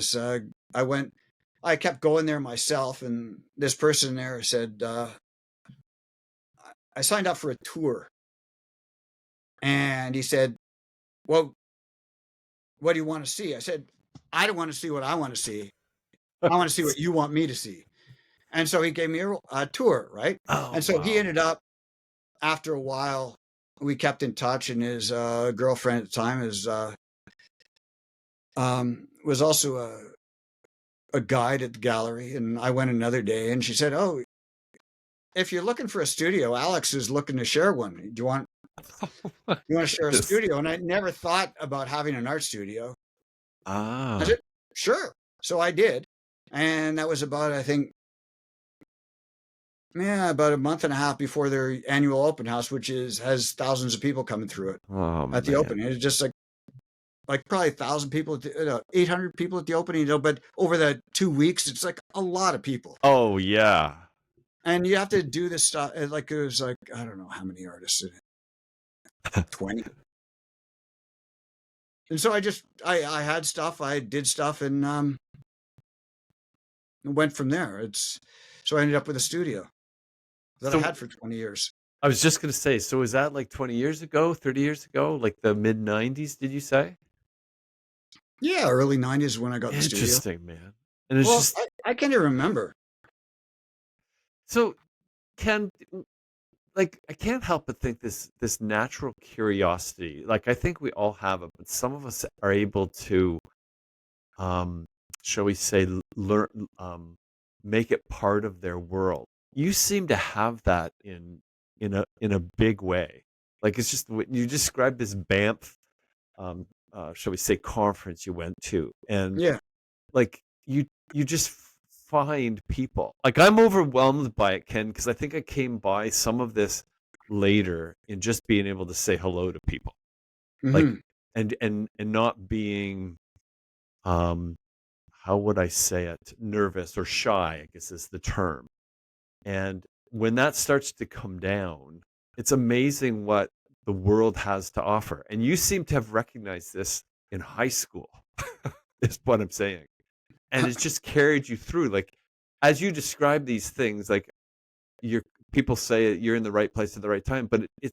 B: I kept going there myself. And this person there said, I signed up for a tour. And he said, well, what do you want to see? I said, I don't want to see what I want to see. I want to see what you want me to see. And so he gave me a tour, right?
A: Oh
B: And so he
A: wow.
B: ended up, after a while, we kept in touch, and his girlfriend at the time was also a guide at the gallery. And I went another day, and she said, oh, if you're looking for a studio, Alex is looking to share one. Do you want to share a
A: Yes.
B: studio? And I never thought about having an art studio. I
A: Ah.
B: said, sure. So I did. And that was about, I think, yeah, about a month and a half before their annual open house, which has thousands of people coming through it
A: Oh
B: at the
A: man.
B: opening. It's just like probably 1,000 people, 800 people at the opening, but over the 2 weeks, it's like a lot of people.
A: Oh yeah.
B: And you have to do this stuff. Like it was like, I don't know how many artists in it, 20. And so I had stuff, I did stuff, and went from there. So I ended up with a studio that I
A: So
B: had for 20 years.
A: I was just gonna say, so was that like 20 years ago, 30 years ago, like the mid 90s, did you say?
B: Yeah, early 90s when I got the studio.
A: Interesting, man. And it's
B: Well,
A: just
B: I can't even remember.
A: so Ken, like I can't help but think this natural curiosity, like I think we all have it, but some of us are able to um shall we say learn make it part of their world. You seem to have that in a big way. Like it's just when you described this Banff shall we say conference you went to, and
B: Yeah.
A: like you just find people. Like I'm overwhelmed by it, Ken, because I think I came by some of this later in just being able to say hello to people. Like
B: Hmm.
A: and not being um how would I say it? Nervous or shy, I guess is the term. And when that starts to come down, it's amazing what the world has to offer. And you seem to have recognized this in high school, is what I'm saying. And it's just carried you through. Like, as you describe these things, like you're people say you're in the right place at the right time, but it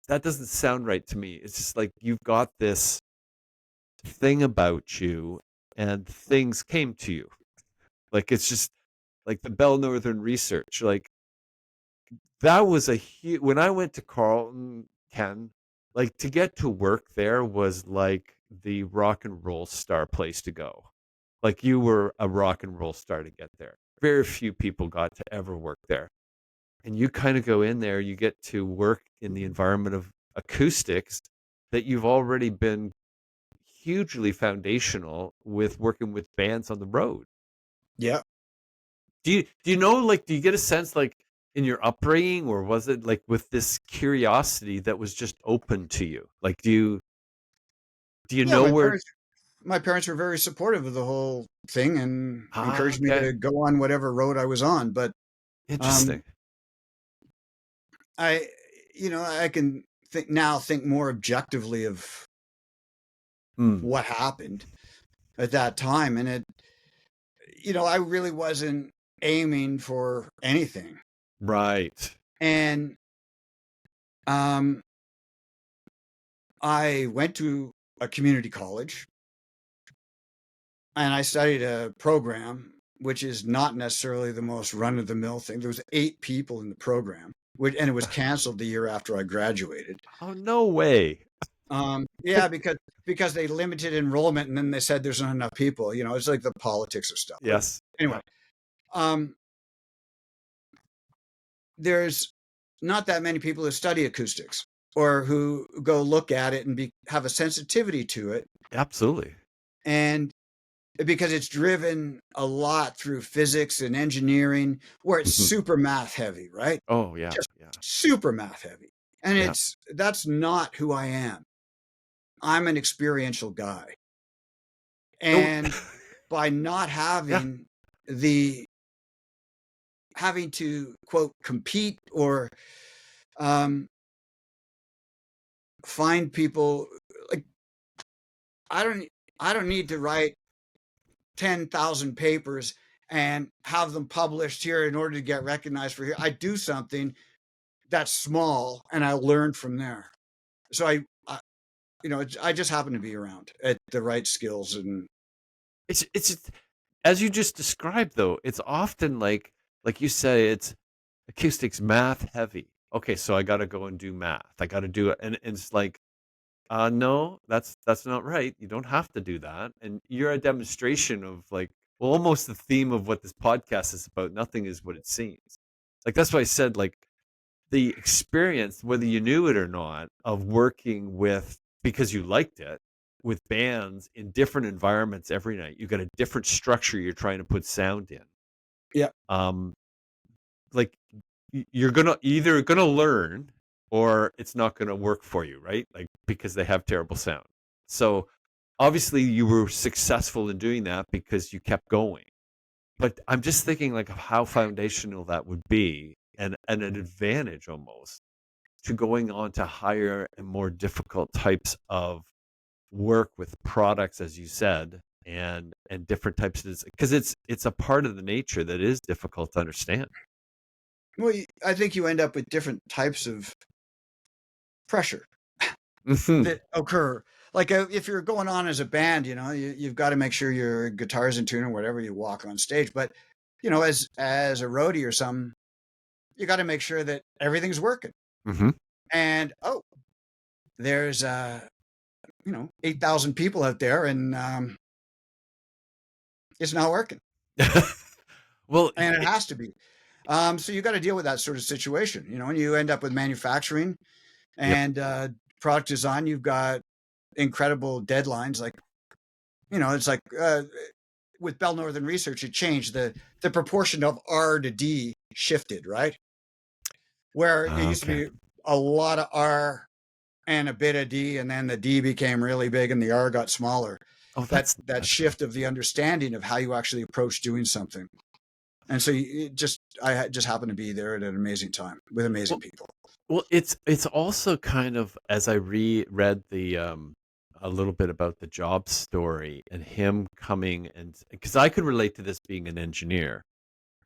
A: that doesn't sound right to me. It's just like you've got this thing about you and things came to you. Like it's just like the Bell Northern Research. Like that was a huge when I went to Carleton, Ken, like to get to work there was like the rock and roll star place to go. Like you were a rock and roll star to get there. Very few people got to ever work there. And you kind of go in there, you get to work in the environment of acoustics that you've already been hugely foundational with working with bands on the road.
B: Yeah.
A: Do you know, like, do you get a sense, like, in your upbringing, or was it like with this curiosity that was just open to you? Like, do you
B: Yeah,
A: know where?
B: my parents were very supportive of the whole thing and
A: Ah,
B: encouraged me
A: okay,
B: to go on whatever road I was on. But um,
A: interesting.
B: I, I can think more objectively of
A: Hmm.
B: what happened at that time, and I really wasn't aiming for anything.
A: Right.
B: And um, I went to a community college and I studied a program which is not necessarily the most run of the mill thing. There was 8 people in the program, and it was canceled the year after I graduated.
A: Oh, no way.
B: Yeah, because they limited enrollment, and then they said there's not enough people. It's like the politics of stuff. But
A: Yes.
B: anyway,
A: Yeah.
B: um, there's not that many people who study acoustics or who go look at it and have a sensitivity to it,
A: Absolutely.
B: and because it's driven a lot through physics and engineering, where it's
A: Mhm.
B: super math heavy, right?
A: Oh, yeah.
B: Just
A: Yeah.
B: super math heavy. And
A: Yeah.
B: that's not who I am. I'm an experiential guy.
A: No.
B: And by not
A: Yeah.
B: the having to quote compete or um, find people, like, I don't I don't need to write 10,000 papers and have them published here in order to get recognized for here. I do something that's small and I learn from there. So I just happen to be around at the right skills. And
A: It's as you just described, though. It's often like you say, it's acoustics math heavy. Okay, so I got to go and do math. I got to do it, and it's like, no, that's not right. You don't have to do that. And you're a demonstration of, like, well, almost the theme of what this podcast is about. Nothing is what it seems. Like that's why I said, like, the experience, whether you knew it or not, of working with, because you liked it, with bands in different environments every night. You got a different structure you're trying to put sound in.
B: yeah,
A: Um, like you're gonna either gonna learn or it's not gonna work for you, right? Like because they have terrible sound. So obviously you were successful in doing that because you kept going. But I'm just thinking like of how foundational that would be, and an advantage almost to going on to higher and more difficult types of work with products, as you said, and different types of, because it's a part of the nature that is difficult to understand.
B: well, I think you end up with different types of pressure
A: Hmm.
B: that occur. Like if you're going on as a band, you've got to make sure your guitar's in tune or whatever you walk on stage. But as a roadie or something, you got to make sure that everything's working.
A: Hmm.
B: And there's 8,000 people out there, and it's not working,
A: Well,
B: and it has to be. So you got to deal with that sort of situation, and you end up with manufacturing
A: yep.
B: and product design. You've got incredible deadlines. Like, it's like with Bell Northern Research, it changed the proportion of R to D shifted, right? Where it used to
A: Okay.
B: be a lot of R and a bit of D, and then the D became really big and the R got smaller.
A: Oh,
B: That
A: that's nice.
B: shift of the understanding of how you actually approach doing something. And so I just happened to be there at an amazing time with amazing
A: Well,
B: people.
A: well, it's also kind of, as I reread the a little bit about the job story and him coming, and because I could relate to this being an engineer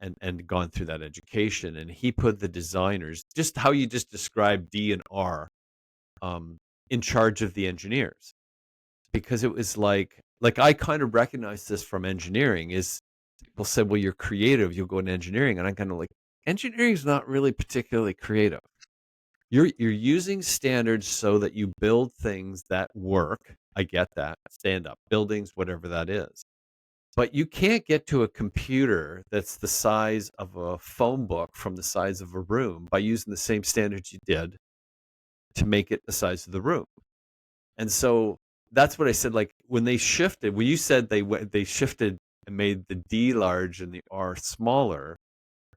A: and gone through that education, and he put the designers, just how you just described D and R, um, in charge of the engineers, because it was like I kind of recognize this from engineering. Is people said, well, you're creative, you'll go into engineering, and I'm kind of like, engineering is not really particularly creative. You're using standards so that you build things that work. I get that. Stand up buildings, whatever that is. But you can't get to a computer that's the size of a phone book from the size of a room by using the same standards you did to make it the size of the room. And so that's what I said. Like when they shifted, when you said they shifted and made the D large and the R smaller,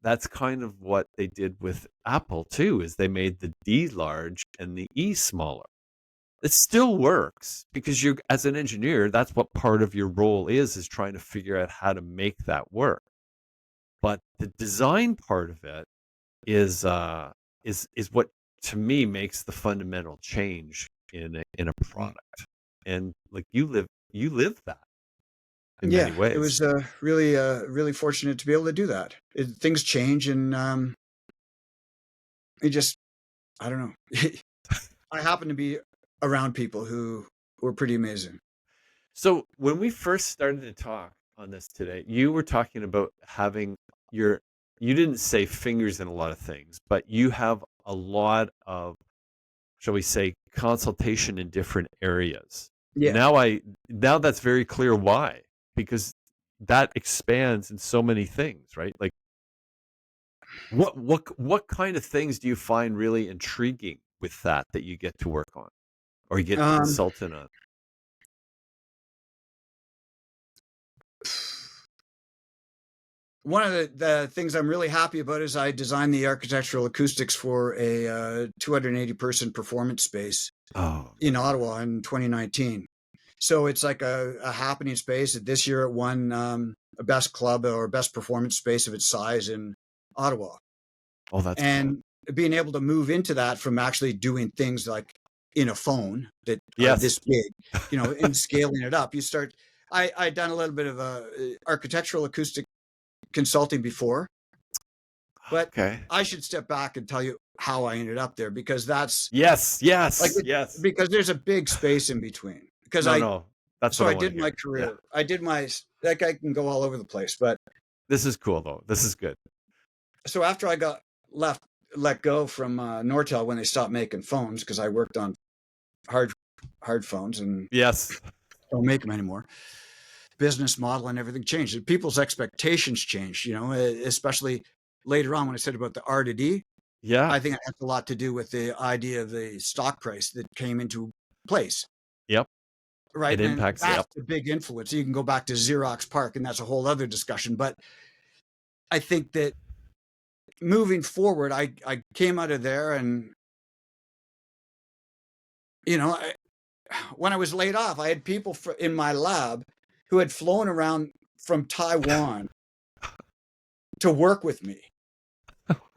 A: that's kind of what they did with Apple too, is they made the D large and the E smaller. It still works because you're, as an engineer, that's what part of your role is trying to figure out how to make that work. But the design part of it is what to me makes the fundamental change in a product. And like you live that in many
B: Yeah, it
A: ways.
B: was really fortunate to be able to do that. Things change, and it just I don't know. I happen to be around people who were pretty amazing.
A: So when we first started to talk on this today, you were talking about having your, you didn't say fingers in a lot of things, but you have a lot of, shall we say, consultation in different areas.
B: Yeah.
A: Now that's very clear why, because that expands in so many things, right? Like what kind of things do you find really intriguing with that you get to work on or you get to
B: Um,
A: consult in on?
B: One of the things I'm really happy about is I designed the architectural acoustics for a 280 person performance space
A: Oh,
B: in Ottawa in 2019. So it's like a happening space. This year it won a best club or best performance space of its size in Ottawa.
A: oh, that's cool.
B: And being able to move into that from actually doing things like in a phone that are
A: Yes.
B: this big, and scaling it up, you start. I'd done a little bit of architectural acoustic consulting before, but
A: Okay.
B: I should step back and tell you how I ended up there, because that's
A: Yes,
B: like
A: yes, yes.
B: because there's a big space in between. Because
A: No, no. That's what I
B: I
A: want to
B: did my
A: hear. Yeah.
B: career. I did my like I can go all over the place, but
A: This is cool though. This is good.
B: so after I got let go from Nortel when they stopped making phones, because I worked on hard phones and
A: Yes.
B: don't make them anymore. Business model and everything changed. People's expectations changed. Especially later on when I said about the R to D.
A: Yeah.
B: I think it has a lot to do with the idea of the stock price that came into place,
A: Yep.
B: right?
A: It
B: And
A: impacts. Yep.
B: that's a big influence. You can go back to Xerox PARC, and that's a whole other discussion. But I think that moving forward, I came out of there, and I, when I was laid off, I had people in my lab who had flown around from Taiwan to work with me,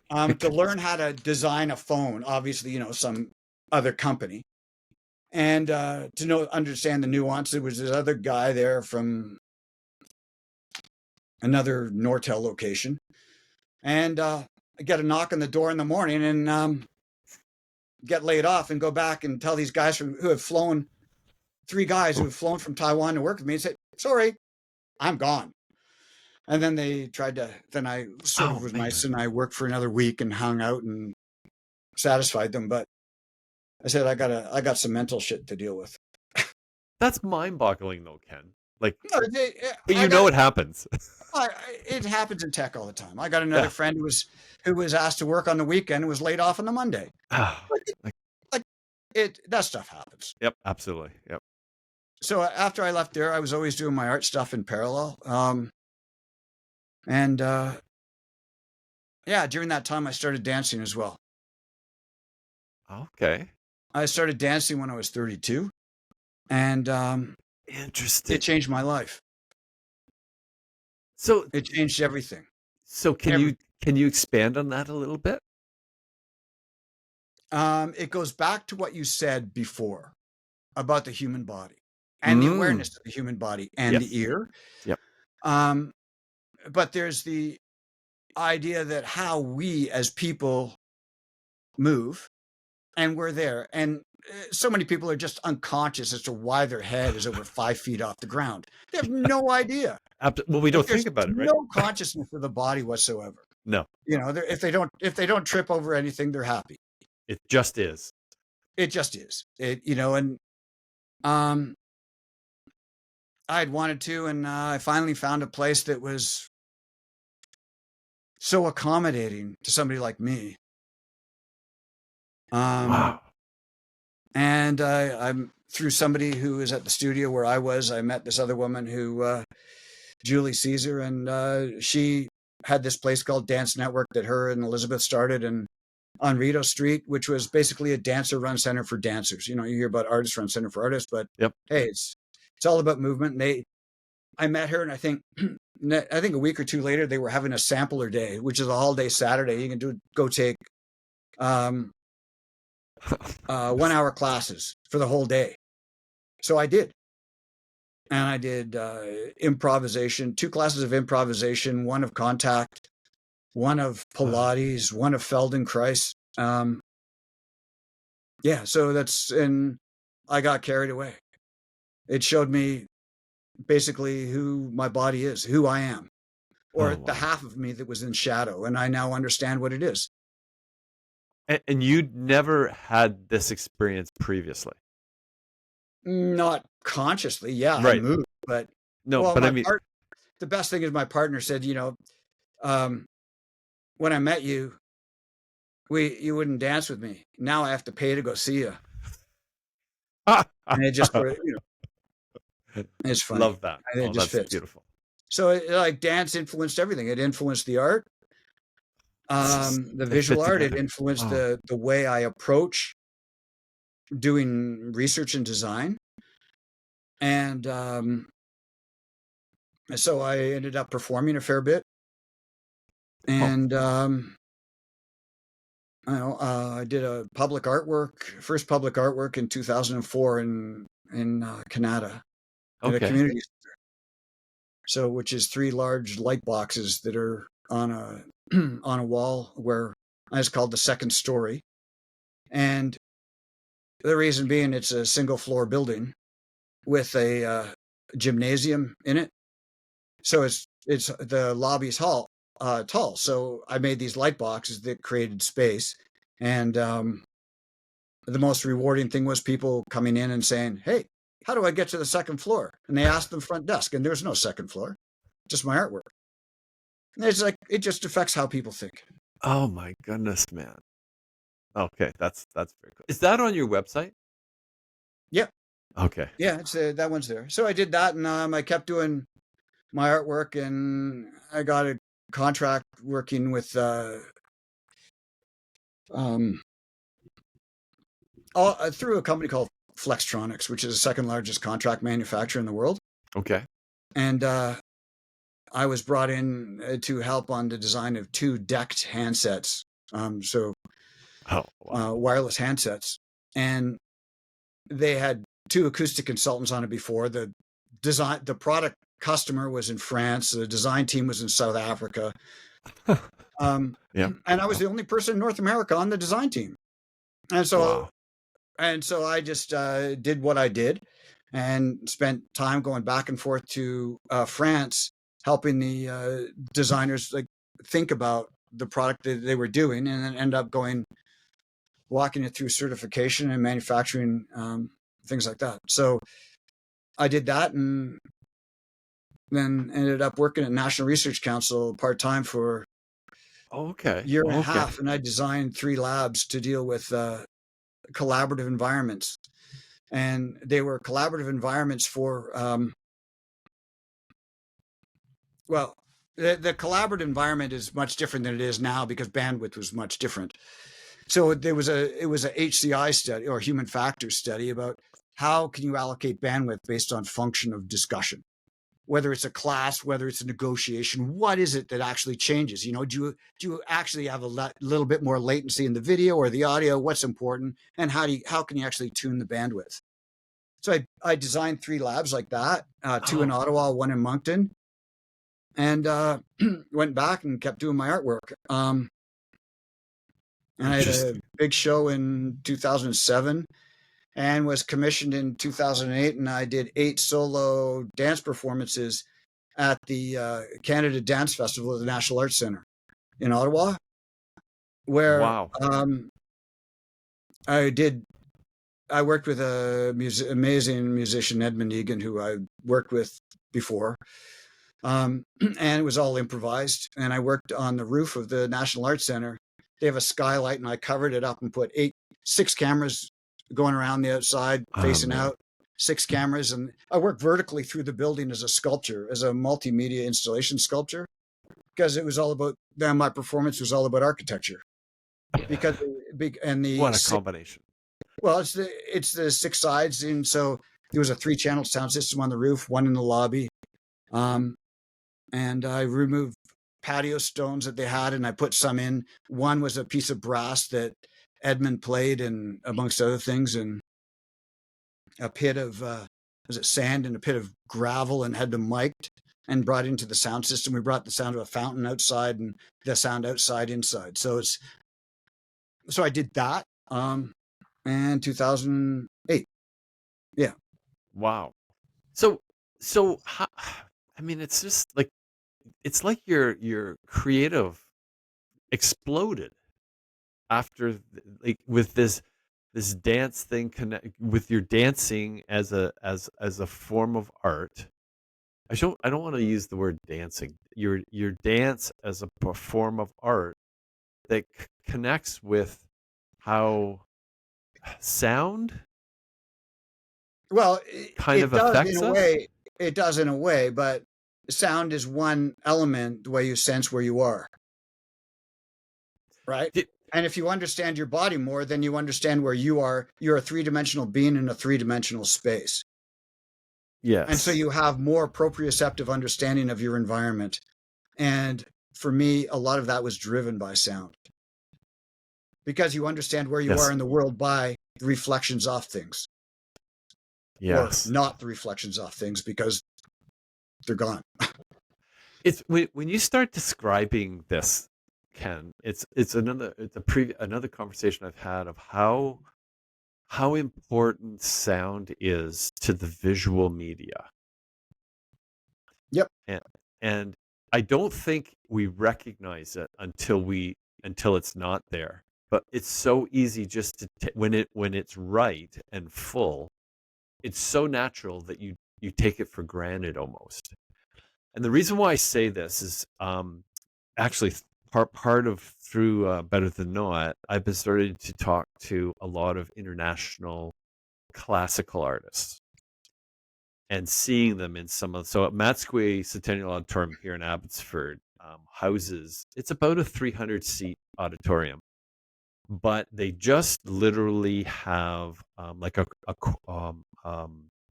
B: to learn how to design a phone. Obviously, some other company, and to understand the nuance. There was this other guy there from another Nortel location, and I get a knock on the door in the morning, and get laid off, and go back and tell these guys who have flown, 3 guys who have flown from Taiwan to work with me, and say, "Sorry, I'm gone." And then they tried to. Then I sort
A: Oh
B: of was nice,
A: man.
B: and I worked for another week and hung out and satisfied them. But I said I got some mental shit to deal with.
A: That's mind-boggling though, Ken. Like,
B: No,
A: but
B: I
A: you
B: got
A: know it happens.
B: it happens in tech all the time. I got another
A: Yeah.
B: friend who was asked to work on the weekend and was laid off on the Monday.
A: Like,
B: Like it that stuff happens.
A: yep, absolutely. Yep.
B: So after I left there, I was always doing my art stuff in parallel. And yeah, during that time, I started dancing as well.
A: Okay.
B: I started dancing when I was 32, and
A: Interesting.
B: it changed my life.
A: So
B: It changed everything.
A: so
B: Every
A: can you expand on that a little bit?
B: It goes back to what you said before about the human body and the
A: Mm.
B: awareness of the human body and the
A: Yes.
B: ear.
A: Yep.
B: Um, but there's the idea that how we as people move, and we're there. And so many people are just unconscious as to why their head is over 5 feet off the ground. They have no idea.
A: Well, we
B: Like
A: don't
B: there's
A: think about it, right?
B: no consciousness of the body whatsoever.
A: No.
B: If they don't trip over anything, they're happy.
A: It just is.
B: It just is. And um, I'd wanted to, and I finally found a place that was so accommodating to somebody like me. Um,
A: Wow.
B: and I'm through somebody who was at the studio where I was. I met this other woman who, Julie Caesar, and she had this place called Dance Network that her and Elizabeth started, and on Rideau Street, which was basically a dancer-run center for dancers. You hear about artist-run center for artists, but
A: Yep.
B: hey, it's all about movement. And I met her, and I think a week or two later they were having a sampler day, which is a all-day Saturday. You can go take um, 1 hour classes for the whole day. So I did. And I did improvisation, 2 classes of improvisation, one of contact, one of Pilates, one of Feldenkrais. Yeah, so and I got carried away. It showed me basically who my body is, who I am, or
A: Oh,
B: the
A: wow.
B: half of me that was in shadow, and I now understand what it is.
A: And you'd never had this experience previously.
B: Not consciously, yeah, I
A: Right.
B: moved, but
A: No,
B: well,
A: but I mean,
B: the best thing is my partner said, um, when I met you, you wouldn't dance with me. Now I have to pay to go see you. And it just sort of, it's funny.
A: love that.
B: And it
A: Oh,
B: just
A: that's
B: fits.
A: beautiful.
B: So like dance influenced everything. It influenced the art, the
A: They
B: visual
A: fit
B: art. It
A: together.
B: influenced
A: Oh,
B: the way I approach doing research and design. And so I ended up performing a fair bit.
A: oh,
B: And I did a first public artwork in 2004 in Canada at a
A: okay.
B: community. So, which is 3 large light boxes that are on a on a wall where it's called the second story. And the reason being, it's a single floor building with a gymnasium in it. So it's the lobby's tall. So I made these light boxes that created space, and the most rewarding thing was people coming in and saying, "Hey, how do I get to the second floor?" And they asked the front desk, and there's no second floor, just my artwork. And it's like it just affects how people think.
A: Oh my goodness, man. Okay, that's very cool. Is that on your website?
B: Yeah,
A: Okay.
B: yeah, it's that one's there. So I did that, and I kept doing my artwork, and I got a contract working with um, through a company called Flextronics, which is the second largest contract manufacturer in the world.
A: Okay.
B: And I was brought in to help on the design of 2 decked handsets,
A: Oh, wow.
B: wireless handsets. And they had 2 acoustic consultants on it before. The product customer was in France. The design team was in South Africa.
A: Yeah.
B: And I was
A: Wow.
B: the only person in North America on the design team. And so,
A: Wow.
B: I just did what I did and spent time going back and forth to France, helping the designers like think about the product that they were doing, and then end up walking it through certification and manufacturing, things like that. So I did that, and then ended up working at National Research Council part time for
A: Oh,
B: a
A: okay.
B: year and a
A: Oh, okay.
B: half, and I designed 3 labs to deal with collaborative environments. And they were collaborative environments for well, the collaborative environment is much different than it is now because bandwidth was much different. So it was a HCI study, or human factors study, about how can you allocate bandwidth based on function of discussion, whether it's a class, whether it's a negotiation. What is it that actually changes? Do you actually have a little bit more latency in the video or the audio? What's important, and how can you actually tune the bandwidth? So I designed 3 labs like that, 2 in
A: Oh,
B: Ottawa, 1 in Moncton, and went back and kept doing my artwork. And I had a
A: interesting.
B: big show in 2007 and was commissioned in 2008. And I did 8 solo dance performances at the Canada Dance Festival at the National Arts Centre in Ottawa, where
A: Wow.
B: I did. I worked with a amazing musician, Emig, who I worked with before, and it was all improvised. And I worked on the roof of the National Arts Center. They have a skylight, and I covered it up and put six cameras going around the outside,
A: Oh
B: facing
A: man.
B: out, six cameras. And I worked vertically through the building as a sculpture, as a multimedia installation sculpture, because it was all about, then my performance was all about architecture. Because, and
A: What a combination.
B: well, it's the six sides. And so there was a 3-channel sound system on the roof, one in the lobby. Um, and I removed patio stones that they had, and I put some in. One was a piece of brass that Edmund played, and amongst other things, and a pit of was it sand and a pit of gravel, and had them mic'd and brought into the sound system. We brought the sound of a fountain outside and the sound outside inside. So I did that. And 2008. Yeah.
A: Wow. So how, I mean, it's just like it's like your creative exploded after like with this dance thing connect with your dancing as a form of art. I don't want to use the word dancing. Your dance as a form of art that connects with how sound
B: Well,
A: kind
B: it
A: of
B: does in
A: affects
B: a
A: us.
B: way. It does in a way, but sound is one element, the way you sense where you are, right?
A: Di-
B: And if you understand your body more, then you understand where you are. You're a three-dimensional being in a three-dimensional space. And so
A: yes.
B: you have more proprioceptive understanding of your environment. And for me, a lot of that was driven by sound because you understand where you are
A: Yes.
B: in the world by the reflections off things, or
A: Yes.
B: not the reflections off things, because they're gone.
A: It's when you start describing this, Ken, it's another conversation I've had of how important sound is to the visual media.
B: Yep.
A: And and I don't think we recognize it until it's not there. But it's so easy just to when it's right and full, it's so natural that you take it for granted almost. And the reason why I say this is actually part of through Better Than Not, I've been starting to talk to a lot of international classical artists and seeing them in some of so at Matsqui Centennial Auditorium here in Abbotsford houses it's about a 300 seat auditorium, but they just literally have like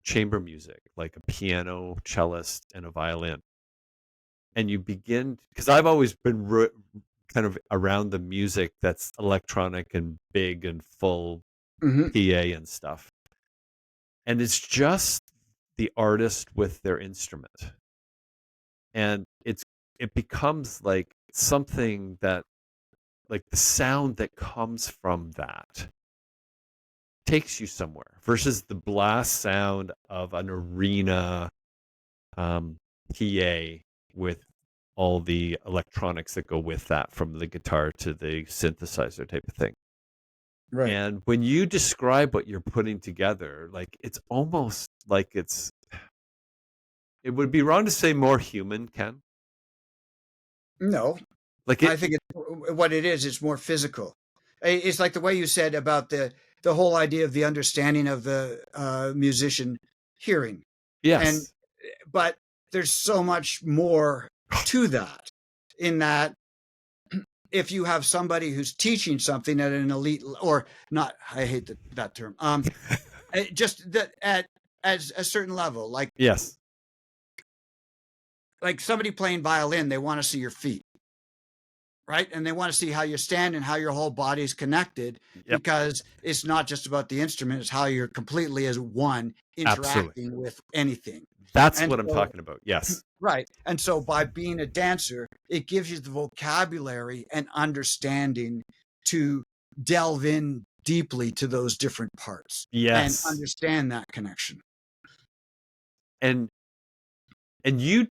A: chamber music, like a piano, cellist, and a violin. And you begin because I've always been kind of around the music that's electronic and big and full
B: Hmm.
A: PA and stuff. And it's just the artist with their instrument. And it becomes like something that like the sound that comes from that takes you somewhere versus the blast sound of an arena PA with all the electronics that go with that, from the guitar to the synthesizer type of thing.
B: Right.
A: And when you describe what you're putting together, like it's almost like it would be wrong to say more human, Ken.
B: No,
A: Like
B: I
A: it,
B: think what it is. It's more physical. It's like the way you said about the whole idea of the understanding of the musician hearing, and
A: yes,
B: but there's so much more to that. In that, if you have somebody who's teaching something at an elite, or not, I hate that term. Just that at as a certain level,
A: yes,
B: like somebody playing violin, they want to see your feet, right? And they want to see how you stand and how your whole body is connected,
A: yep,
B: because it's not just about the instrument, it's how you're completely as one
A: absolutely.
B: interacting with anything.
A: That's
B: And
A: what I'm
B: so,
A: talking about. Yes,
B: right. And so by being a dancer, it gives you the vocabulary and understanding to delve in deeply to those different parts and
A: yes,
B: understand that connection.
A: and you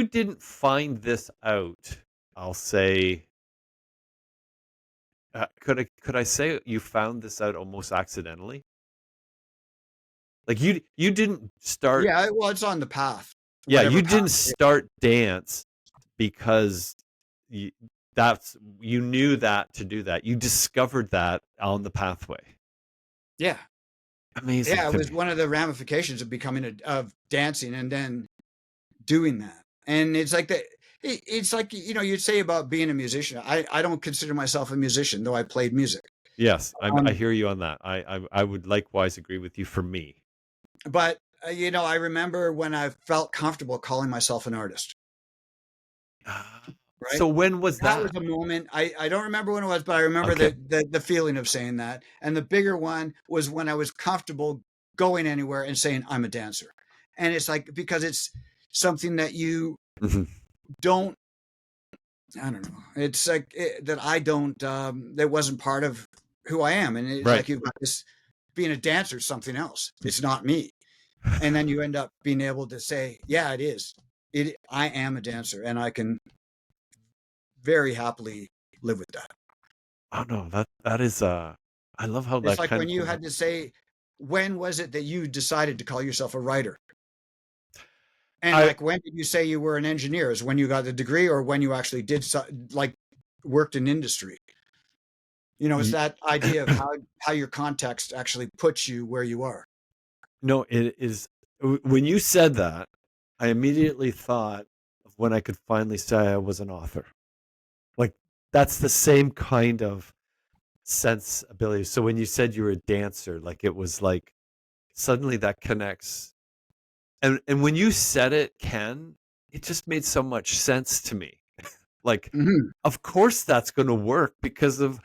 A: didn't find this out. I'll say could I say you found this out almost accidentally? Like you didn't start.
B: Yeah, well, it's on the path,
A: Yeah,
B: whatever
A: you
B: path.
A: didn't start dance because you you knew that to do that. You discovered that on the pathway.
B: Yeah.
A: Amazing
B: Yeah, it
A: to
B: was
A: me.
B: one of the ramifications of becoming of dancing and then doing that. And it's like it's like, you'd say about being a musician. I don't consider myself a musician, though I played music.
A: Yes, I
B: Um,
A: hear you on that. I would likewise agree with you for me.
B: but I remember when I felt comfortable calling myself an artist,
A: Ah,
B: right?
A: so when was
B: That was
A: that?
B: a moment. I don't remember when it was, but I remember
A: Okay.
B: the feeling of saying that. And the bigger one was when I was comfortable going anywhere and saying I'm a dancer. And it's like because it's something that you
A: Mhm.
B: don't. I don't know. It's like that I don't. That wasn't part of who I am, and it's
A: Right.
B: like you've got this being a dancer is something else. It's not me. And then you end up being able to say, yeah, it is. I am a dancer, and I can very happily live with that.
A: Oh no, that is I love how
B: It's
A: that
B: like
A: kind
B: when
A: of
B: you
A: comes
B: had
A: up.
B: to say, when was it that you decided to call yourself a writer? And
A: I
B: like, when did you say you were an engineer? Is when you got the degree, or when you actually did like worked in industry? It's
A: y-
B: that idea of how your context actually puts you where you are.
A: no, it is when you said that, I immediately thought of when I could finally say I was an author. Like that's the same kind of sensibility. So when you said you were a dancer, like it was like suddenly that connects. And when you said it, Ken, it just made so much sense to me. Like,
B: Mhm.
A: of course that's going to work because of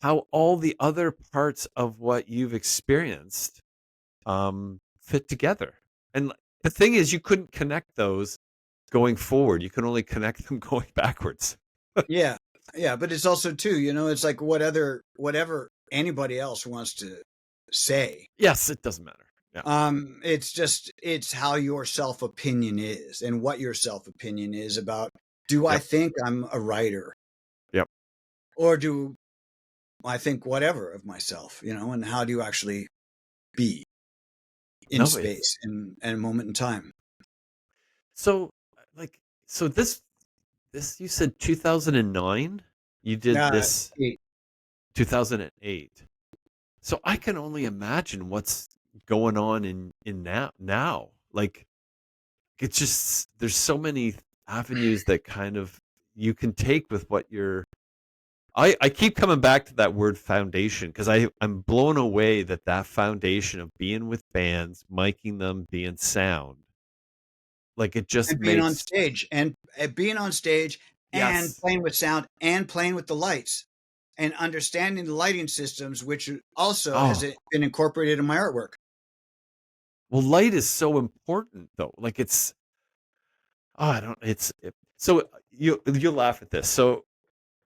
A: how all the other parts of what you've experienced fit together. And the thing is, you couldn't connect those going forward. You can only connect them going backwards.
B: Yeah. Yeah, but it's also too, it's like whatever anybody else wants to say.
A: Yes, it doesn't matter. Yeah.
B: It's how your self opinion is and what your self opinion is about. Do I
A: Yep.
B: think I'm a writer,
A: Yep.
B: or do I think whatever of myself, and how do you actually be in
A: No, it's
B: space and a moment in time?
A: so like so this you said 2009? You did
B: Uh,
A: this
B: it-
A: 2008. So I can only imagine what's going on in now. Like it's just there's so many avenues that kind of you can take with what you're I keep coming back to that word foundation because I'm blown away that that foundation of being with bands, miking them, being sound, like it just
B: and being on
A: makes
B: stage and being on stage and
A: yes.
B: playing with sound and playing with the lights and understanding the lighting systems, which also has
A: Oh,
B: been incorporated in my artwork.
A: well, light is so important though. Like it's oh, I don't so you'll laugh at this. So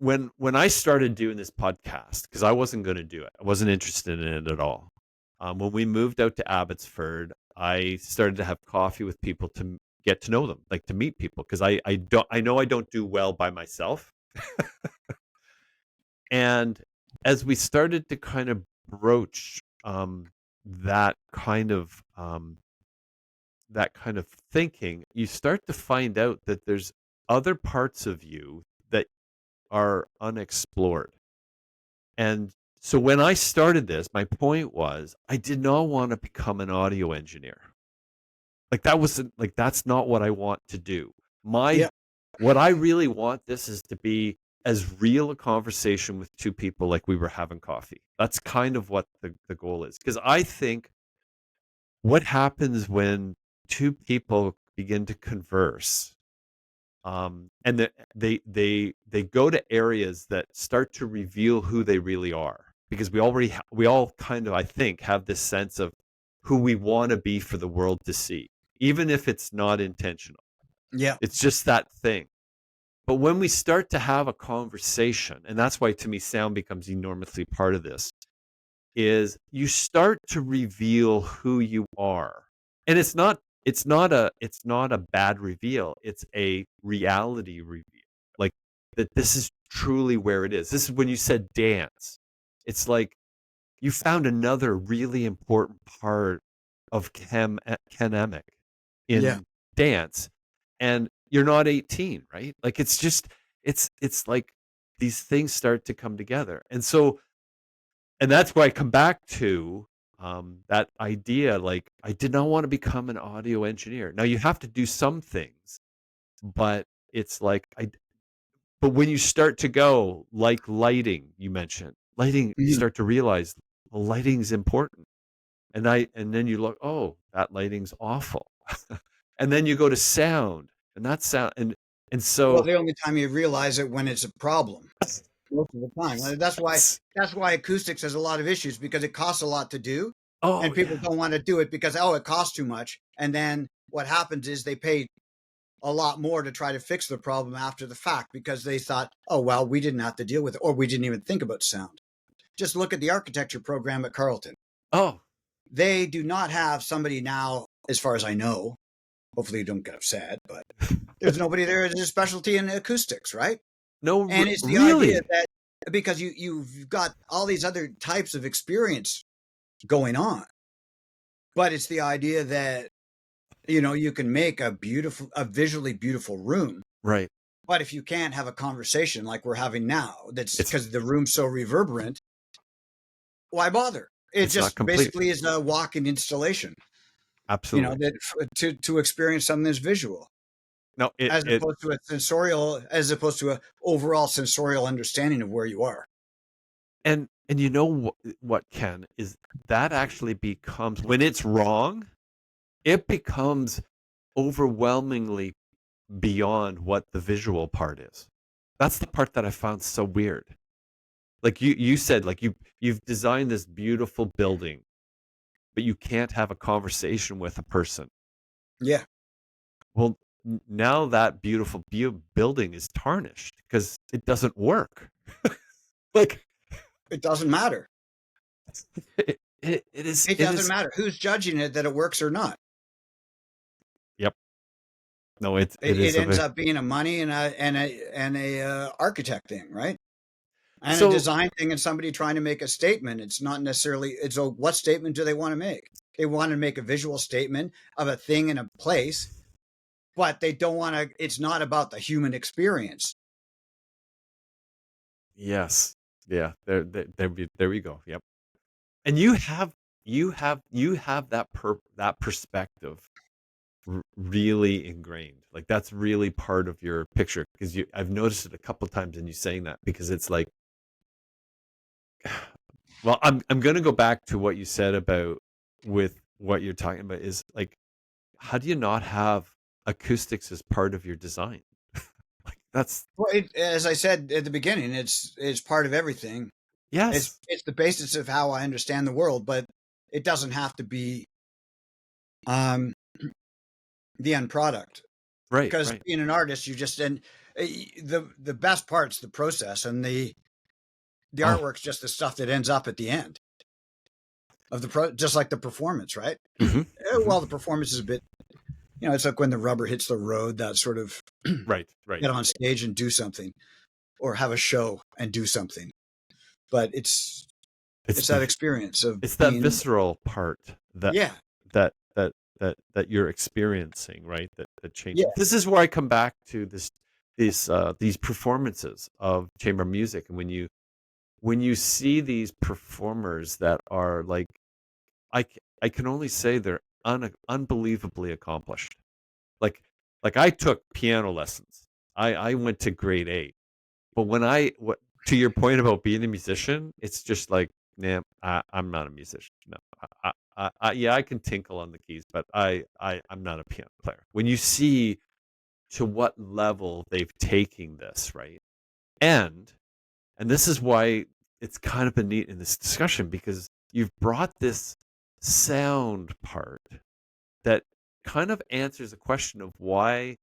A: when I started doing this podcast, because I wasn't going to do it, I wasn't interested in it at all. When we moved out to Abbotsford, I started to have coffee with people to get to know them, like to meet people, because I know I don't do well by myself. And as we started to kind of broach that kind of that kind of thinking, you start to find out that there's other parts of you that are unexplored. And so when I started this, my point was I did not want to become an audio engineer. Like that wasn't like that's not what I want to do. My
B: Yeah.
A: what I really want this is to be as real a conversation with two people like we were having coffee. That's kind of what the goal is. Because I think what happens when two people begin to converse and they go to areas that start to reveal who they really are because we all kind of I think have this sense of who we want to be for the world to see even if it's not intentional.
B: Yeah.
A: It's just that thing. But when we start to have a conversation, and that's why to me sound becomes enormously part of this, is you start to reveal who you are. And it's not a bad reveal, it's a reality reveal. Like that this is truly where it is. This is when you said dance. It's like you found another really important part of Ken Emig
B: Yeah.
A: in dance, and you're not 18, right? Like it's just it's like these things start to come together, and so and that's why I come back to that idea. Like I did not want to become an audio engineer. Now you have to do some things, but it's like but when you start to go like lighting, you mentioned lighting, you
B: Mhm.
A: start to realize well, lighting's important. And then you look, oh, that lighting's awful. And then you go to sound and that sound and
B: Well,
A: so
B: the only time you realize it when it's a problem. Most of the time.
A: yes.
B: That's why acoustics has a lot of issues because it costs a lot to do, and
A: Oh
B: people
A: yeah.
B: don't want to do it because it costs too much. And then what happens is they pay a lot more to try to fix the problem after the fact because they thought, oh well, we didn't have to deal with it, or we didn't even think about sound. Just look at the architecture program at Carleton.
A: Oh
B: They do not have somebody now, as far as I know. Hopefully, you don't get upset, but there's nobody there as a specialty in acoustics, right?
A: no,
B: And it's the idea
A: really.
B: that because you've got all these other types of experience going on, but it's the idea that you can make a visually beautiful room,
A: Right.
B: but if you can't have a conversation like we're having now, that's
A: It's
B: because the room's so reverberant, why bother? It
A: it's not
B: just
A: complete.
B: basically is a walk-in installation,
A: Absolutely.
B: that to experience something that's visual.
A: No,
B: As opposed to as opposed to a overall sensorial understanding of where you are.
A: and you know what, Ken, is that actually becomes when it's wrong, it becomes overwhelmingly beyond what the visual part is. That's the part that I found so weird. Like you said, like you've designed this beautiful building, but you can't have a conversation with a person.
B: Yeah,
A: Well, now that beautiful building is tarnished because it doesn't work. Like
B: it doesn't matter.
A: it is
B: It
A: it
B: doesn't
A: is.
B: matter who's judging it that it works or not.
A: Yep. No, it
B: It
A: is
B: ends up being a money and a architect thing, right? And a
A: so
B: design thing and somebody trying to make a statement. It's not necessarily what statement do they want to make? They want to make a visual statement of a thing in a place, but they don't want to. It's not about the human experience.
A: yes. Yeah, there we go. Yep. And you have that perspective really ingrained. Like that's really part of your picture because you I've noticed it a couple times in you saying that because it's like well, I'm going to go back to what you said about with what you're talking about is like how do you not have acoustics as part of your design? Like that's
B: Well, as I said at the beginning, it's part of everything.
A: yes.
B: It's the basis of how I understand the world, but it doesn't have to be um, the end product.
A: Right,
B: Because
A: right.
B: being an artist, you just and the best part's the process, and the
A: Oh.
B: artwork's just the stuff that ends up at the end of just like the performance, right?
A: Mhm. Mhm.
B: Well, the performance is a bit, it's like when the rubber hits the road, that sort of
A: Right, right.
B: get on stage and do something, or have a show and do something. But
A: It's
B: it's that
A: the
B: experience of
A: it's that
B: being,
A: visceral part that
B: yeah,
A: that you're experiencing, right? That
B: yeah,
A: changes. This is where I come back to these performances of chamber music, and when you see these performers that are like I can only say they're unbelievably accomplished. Like I took piano lessons. I went to grade 8. But when what to your point about being a musician, it's just like, nah, I'm not a musician. No, yeah, I can tinkle on the keys, but I'm not a piano player. When you see to what level they've taken this, right? And and this is why it's kind of been neat in this discussion because you've brought this sound part that kind of answers the question of why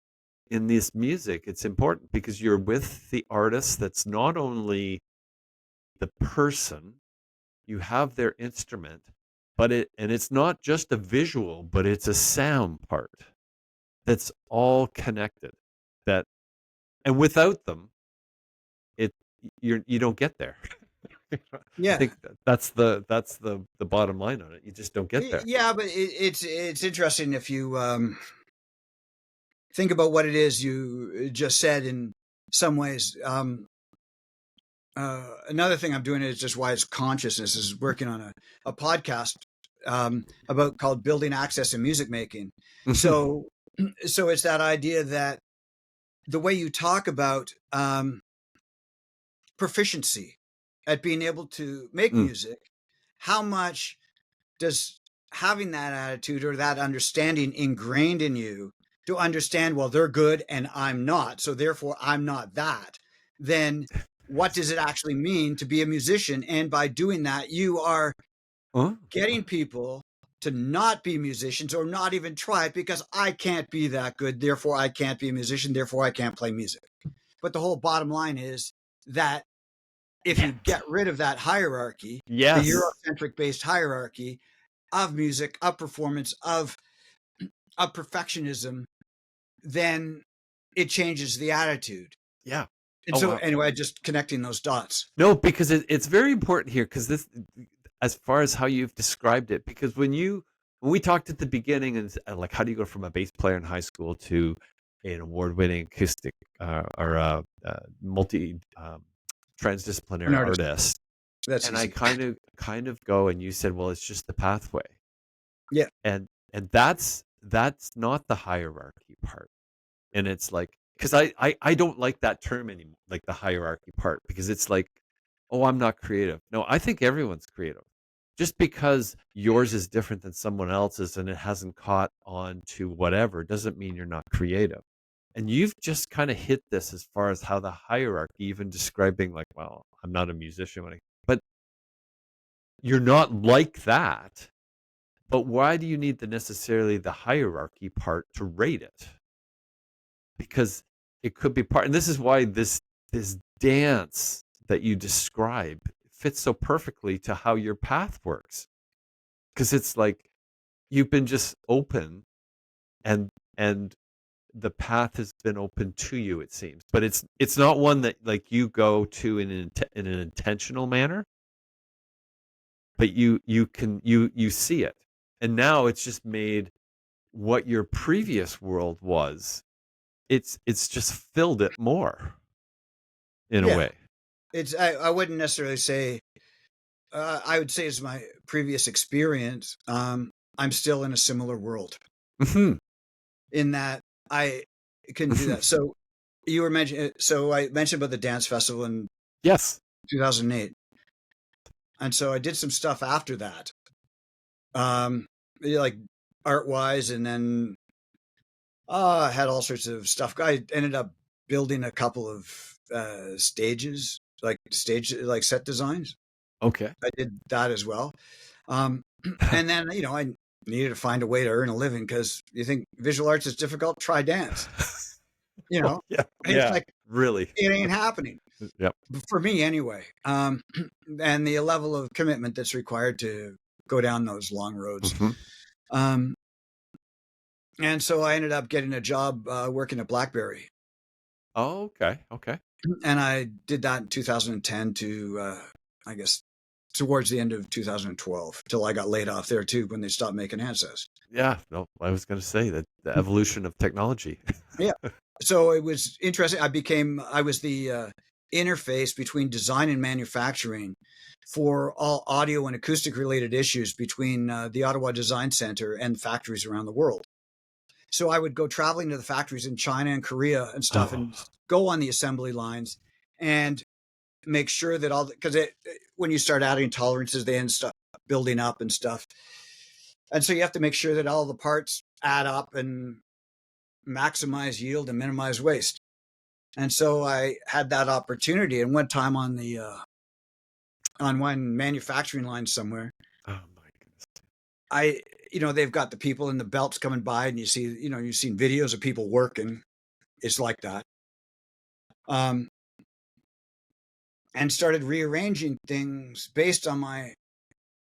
A: in this music it's important because you're with the artist that's not only the person, you have their instrument, but it's not just a visual, but it's a sound part that's all connected. That and without them, you don't get there. I
B: Yeah.
A: think that's the bottom line on it. You just don't get there.
B: Yeah, but it's interesting if you think about what it is you just said in some ways. Another thing I'm doing is just wise consciousness is working on a podcast about called building access in music making.
A: Mhm.
B: So, so it's that idea that the way you talk about proficiency at being able to make
A: Mm.
B: music, how much does having that attitude or that understanding ingrained in you to understand, well, they're good and I'm not, so therefore I'm not that, then what does it actually mean to be a musician? And by doing that, you are
A: Huh?
B: getting people to not be musicians or not even try it because I can't be that good, therefore I can't be a musician, therefore I can't play music. But the whole bottom line is that if you
A: Yes.
B: get rid of that hierarchy, the
A: Yes.
B: Eurocentric based hierarchy of music, of performance, of perfectionism, then it changes the attitude.
A: Yeah.
B: And
A: Oh
B: so
A: wow.
B: anyway, just connecting those dots.
A: No, because it's very important here because this, as far as how you've described it, because when we talked at the beginning and like how do you go from a bass player in high school to an award-winning acoustic or multi
B: An
A: transdisciplinary
B: artist.
A: artist,
B: That's
A: and I
B: easy.
A: kind of go and you said, well, it's just the pathway,
B: Yeah.
A: and that's not the hierarchy part. And it's like, because I don't like that term anymore, like the hierarchy part, because it's like, oh, I'm not creative. No, I think everyone's creative. Just because yours is different than someone else's and it hasn't caught on to whatever doesn't mean you're not creative. And you've just kind of hit this as far as how the hierarchy, even describing like, well, I'm not a musician, but you're not like that. But why do you need the necessarily the hierarchy part to rate it? Because it could be part, and this is why this dance that you describe fits so perfectly to how your path works, because it's like you've been just open, and the path has been open to you, it seems, but it's not one that like you go to in an intentional manner, but you see it, and now it's just made what your previous world was, it's just filled it more in a
B: Yeah.
A: way.
B: I wouldn't necessarily say, I would say it's my previous experience. I'm still in a similar world
A: Mhm.
B: in that I can do that. So you were mentioning, so I mentioned about the dance festival in
A: Yes.
B: 2008. And so I did some stuff after that, um, like art wise, and then I had all sorts of stuff. I ended up building a couple of stages, like set designs.
A: Okay.
B: I did that as well. Um, and then, I needed to find a way to earn a living because you think visual arts is difficult, try dance. You
A: Oh,
B: know,
A: yeah,
B: it's
A: yeah,
B: like
A: really.
B: it ain't happening
A: Yep.
B: for me anyway. And the level of commitment that's required to go down those long roads.
A: Mhm.
B: Um, and so I ended up getting a job working at BlackBerry,
A: Oh, okay, okay.
B: and I did that in 2010 to I guess towards the end of 2012 till I got laid off there too when they stopped making handsets.
A: Yeah, no, I was gonna say that the evolution of technology.
B: Yeah. So it was interesting. I was the interface between design and manufacturing for all audio and acoustic related issues between the Ottawa Design Center and factories around the world. So I would go traveling to the factories in China and Korea and stuff
A: Oh.
B: and go on the assembly lines and make sure that because when you start adding tolerances, they end stuff building up and stuff. And so you have to make sure that all the parts add up and maximize yield and minimize waste. And so I had that opportunity and one time on one manufacturing line somewhere.
A: Oh my goodness.
B: I they've got the people in the belts coming by and you've seen videos of people working. It's like that. Um, and started rearranging things based on my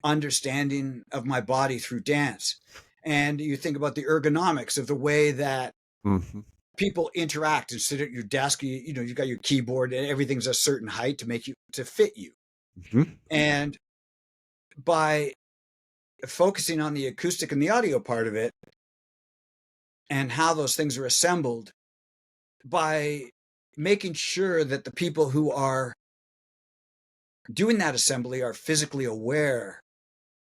B: understanding of my body through dance. And you think about the ergonomics of the way that
A: Mhm.
B: people interact and sit at your desk. You've got your keyboard and everything's a certain height to fit you.
A: Mhm.
B: And by focusing on the acoustic and the audio part of it and how those things are assembled, by making sure that the people who are doing that assembly are physically aware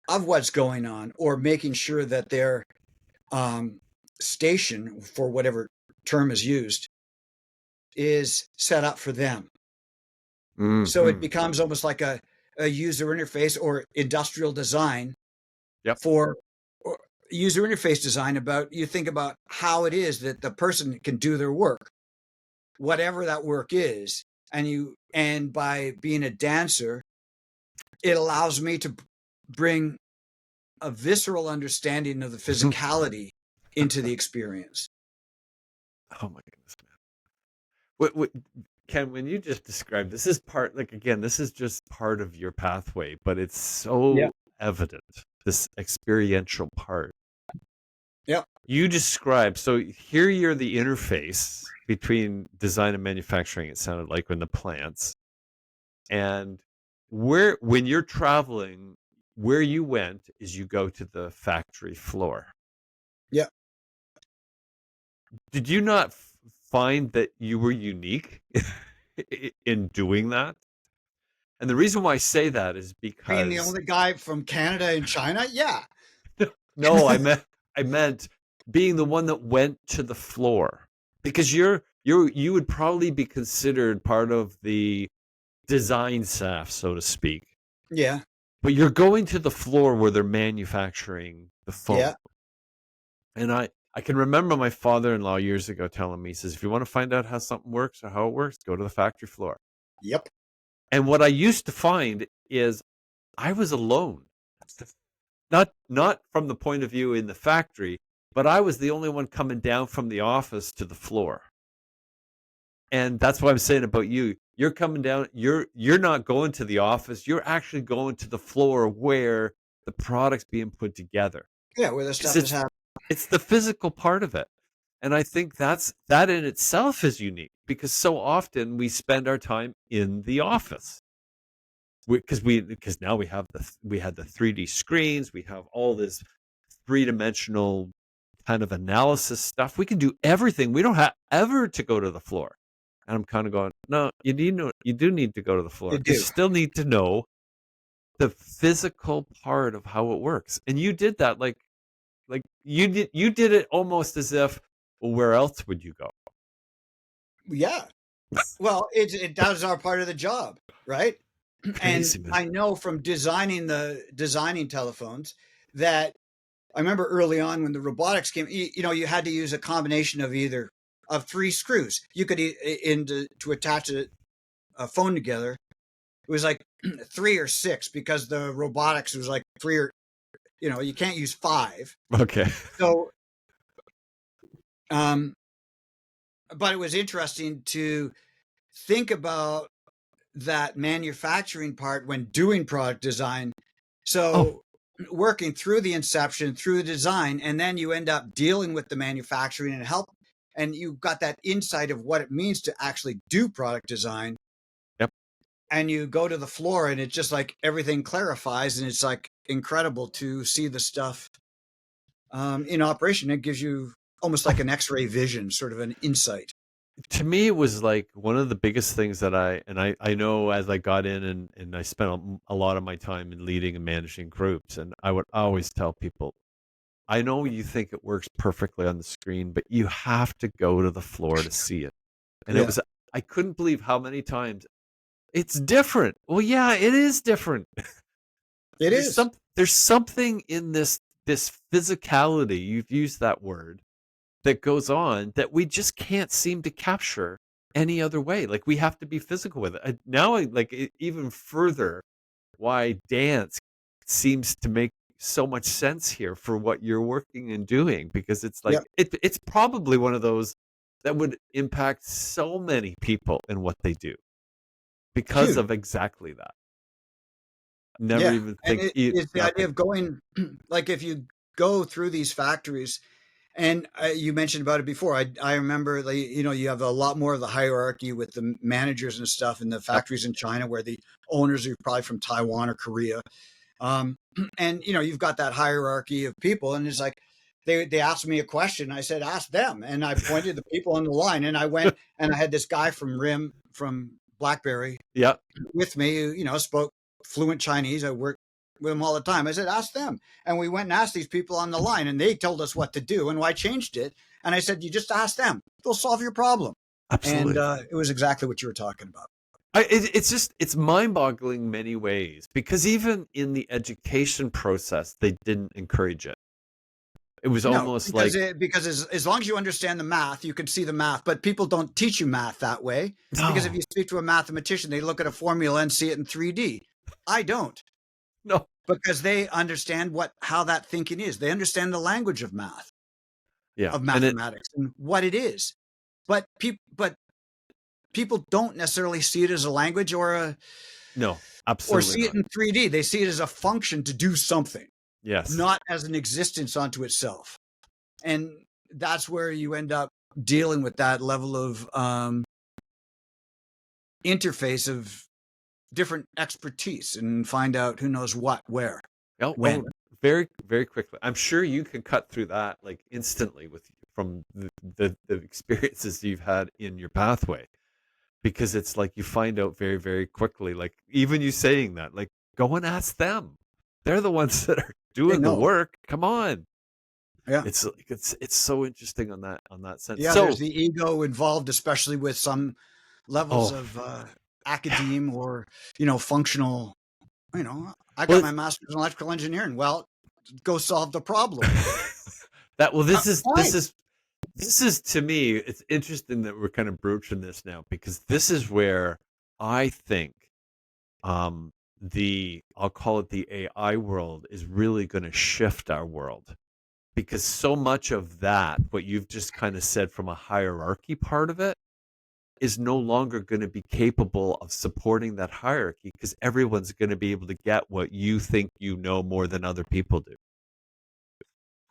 B: of what's going on, or making sure that their station, for whatever term is used, is set up for them. So it
A: Mhm.
B: becomes almost like a user interface or industrial design
A: Yep.
B: for or user interface design. About you think about how it is that the person can do their work, whatever that work is, and by being a dancer, it allows me to bring a visceral understanding of the physicality into the experience.
A: Oh my goodness, man. What Ken, when you just described this is part like again, this is just part of your pathway, but it's
B: Yeah.
A: so evident, this experiential part.
B: Yeah.
A: You described so here you're the interface between design and manufacturing, it sounded like in the plants. And where when you're traveling, where you went is you go to the factory floor.
B: Yeah.
A: Did you not find that you were unique in doing that? And the reason why I say that is
B: Being the
A: because
B: only guy from Canada and China. Yeah.
A: no, I meant being the one that went to the floor because you would probably be considered part of the design staff, so to speak.
B: Yeah.
A: But you're going to the floor where they're manufacturing the
B: Yeah.
A: foam. And I can remember my father-in-law years ago telling me, he says, if you want to find out how something works or how it works, go to the factory floor.
B: Yep.
A: And what I used to find is I was alone. Not from the point of view in the factory, but I was the only one coming down from the office to the floor. And that's what I'm saying about you. You're coming down, you're not going to the office, you're actually going to the floor where the product's being put together.
B: Yeah. Where the
A: Because
B: stuff is happening.
A: it's the physical part of it. And I think that in itself is unique because so often we spend our time in the office. Because now we had the 3D screens, we have all this three-dimensional kind of analysis stuff. We can do everything. We don't have ever to go to the floor. And I'm kind of going, no, you do need to go to the floor
B: You
A: because
B: do.
A: you still need to know the physical part of how it works. And you did that like you did it almost as if, well, where else would you go?
B: Yeah. Well, it does our part of the job, right? And
A: Crazy man.
B: I know from designing telephones that I remember early on when the robotics came, you had to use a combination of either of three screws. You could to attach a phone together. It was like three or six because the robotics was like three or you can't use five.
A: Okay.
B: So, um, but it was interesting to think about that manufacturing part when doing product design.
A: Oh,
B: So working through the inception, through the design, and then you end up dealing with the manufacturing and you got that insight of what it means to actually do product design.
A: yep.
B: And you go to the floor and it's just like everything clarifies and it's like incredible to see the stuff in operation. It gives you almost like
A: Oh,
B: an X-ray vision, sort of an insight.
A: to me, it was like one of the biggest things that I know as I got in and I spent a lot of my time in leading and managing groups, and I would always tell people, I know you think it works perfectly on the screen, but you have to go to the floor to see it. And it
B: Yeah,
A: was, I couldn't believe how many times it's different. Well, yeah, it is different.
B: it is.
A: There's something in this physicality. You've used that word that goes on that we just can't seem to capture any other way. Like we have to be physical with it. Now, I like it even further why dance seems to make so much sense here for what you're working and doing because it's like
B: Yeah,
A: it's probably one of those that would impact so many people in what they do because
B: huge.
A: of exactly that. Never
B: Yeah,
A: even
B: and
A: think
B: it's the
A: not
B: idea
A: think
B: of going like if you go through these factories And you mentioned about it before. I remember, like, you have a lot more of the hierarchy with the managers and stuff in the
A: Yep.
B: factories in China, where the owners are probably from Taiwan or Korea. Um, and you've got that hierarchy of people, and it's like they asked me a question. I said, ask them, and I pointed the people on the line, and I went and I had this guy from RIM from BlackBerry
A: Yep.
B: with me who spoke fluent Chinese. I worked with them all the time. I said, ask them, and we went and asked these people on the line, and they told us what to do and why changed it. And I said, you just ask them; they'll solve your problem. And
A: Absolutely.
B: it was exactly what you were talking about.
A: It's mind-boggling many ways, because even in the education process, they didn't encourage it. It was
B: No,
A: almost
B: because
A: like,
B: as long as you understand the math, you can see the math. But people don't teach you math that way, because if
A: no,
B: you speak to a mathematician, they look at a formula and see it in 3D. I don't,
A: no,
B: because they understand how that thinking is. They understand the language of
A: yeah,
B: of
A: and it
B: mathematics, and what it is. But people don't necessarily see it as a language
A: no,
B: or
A: absolutely
B: see it
A: not.
B: in 3D. They see it as a function to do something,
A: Yes,
B: not as an existence unto itself. And that's where you end up dealing with that level of interface of different expertise, and find out who knows what, where,
A: oh,
B: when.
A: very, very quickly. I'm sure you can cut through that like instantly from the experiences you've had in your pathway, because it's like you find out very, very quickly. Like even you saying that, like, go and ask them. They're the ones that are
B: They
A: doing the
B: know.
A: work. Come on.
B: Yeah.
A: It's so interesting on that sense.
B: Yeah,
A: So,
B: there's the ego involved, especially with some levels
A: oh,
B: of academe, or functional. I got
A: well,
B: my master's in electrical engineering. Well, go solve the problem.
A: that well,
B: Fine.
A: this is to me, it's interesting that we're kind of broaching this now, because this is where I think the I'll call it the AI world is really going to shift our world, because so much of that, what you've just kind of said from a hierarchy part of it, is no longer going to be capable of supporting that hierarchy, because everyone's going to be able to get what you think you know more than other people do.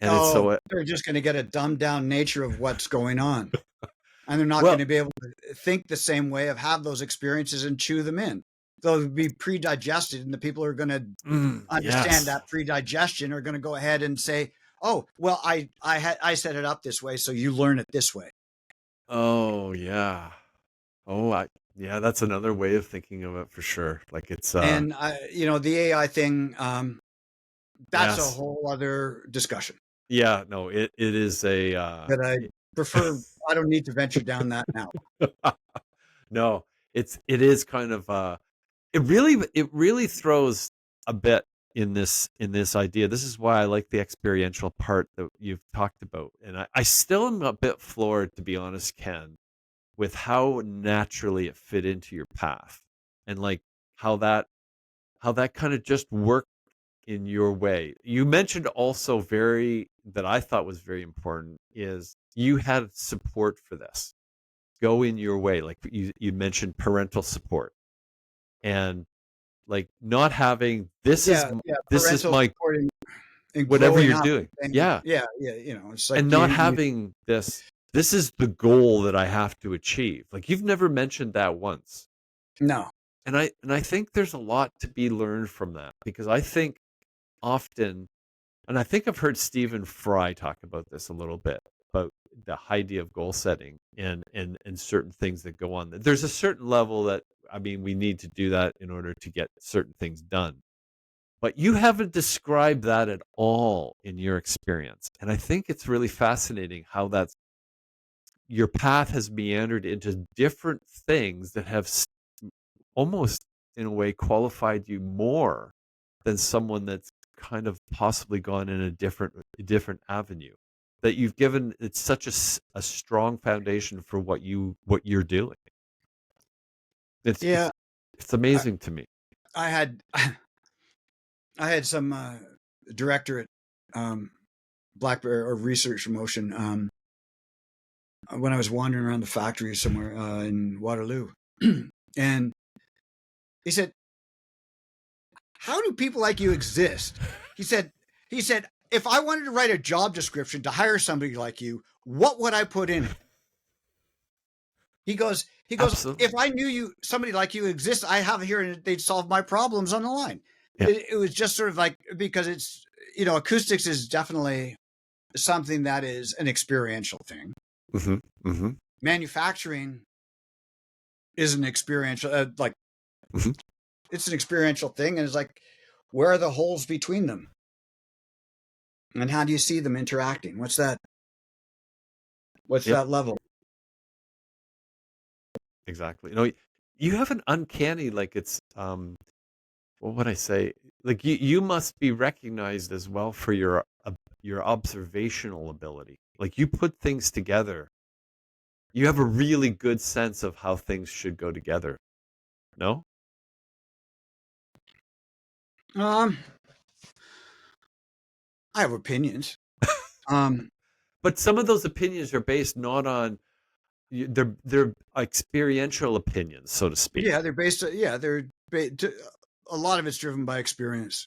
A: And it's
B: Oh,
A: so
B: they're just going to get a dumbed down nature of what's going on. And they're not going
A: well,
B: to be able to think the same way, of have those experiences and chew them in. They'll be pre-digested, and the people who are going to understand
A: yes.
B: that pre-digestion are going to go ahead and say, "Oh, well, I set it up this way, so you learn it this way."
A: Oh, yeah. Oh, yeah, that's another way of thinking of it for sure. Like it's
B: And the AI thing, that's a
A: yes.
B: whole other discussion
A: Yeah, no, it is a
B: that I prefer. I don't need to venture down that now.
A: no, it is kind of it really throws a bit in this idea. This is why I like the experiential part that you've talked about. And I still am a bit floored, to be honest, Ken, with how naturally it fit into your path, and like how that how that kind of just worked in your way. You mentioned also very that I thought was very important is you had support for this. Go in your way. Like you mentioned parental support, and like not having
B: Yeah, yeah,
A: this is
B: parental
A: my
B: support and
A: whatever
B: growing
A: you're
B: up.
A: doing.
B: And
A: Yeah.
B: yeah, yeah, it's like
A: And not
B: you
A: having this is the goal that I have to achieve. Like you've never mentioned that once.
B: no.
A: And I think there's a lot to be learned from that, because I think often, and I think I've heard Stephen Fry talk about this a little bit, about the idea of goal setting and certain things that go on. There's a certain level that, I mean, we need to do that in order to get certain things done. But you haven't described that at all in your experience. And I think it's really fascinating how that's your path has meandered into different things that have almost in a way qualified you more than someone that's kind of possibly gone in a different avenue, that you've given it's such a strong foundation for what you're doing. it's
B: Yeah,
A: it's it's
B: I,
A: amazing to me.
B: I had I had some director at um, BlackBerry or Research Motion when I was wandering around the factory somewhere in Waterloo, and he said, "How do people like you exist?" He said, if I wanted to write a job description to hire somebody like you, what would I put in it? He goes,
A: Absolutely.
B: if I knew somebody like you exists, I have here and they'd solve my problems on the line.
A: Yeah.
B: It was just sort of like, because it's, acoustics is definitely something that is an experiential thing.
A: Mm-hmm. Mm-hmm.
B: Manufacturing is an experiential,
A: Mm-hmm.
B: it's an experiential thing. And it's like, where are the holes between them? And how do you see them interacting? What's that
A: Yep.
B: level?
A: Exactly. You have an uncanny, like it's what would I say? Like you must be recognized as well for your observational ability. Like you put things together. You have a really good sense of how things should go together. No?
B: Um, I have opinions. Um,
A: But some of those opinions are based not on they're experiential opinions, so to speak.
B: yeah, they're based. Yeah, a lot of it's driven by experience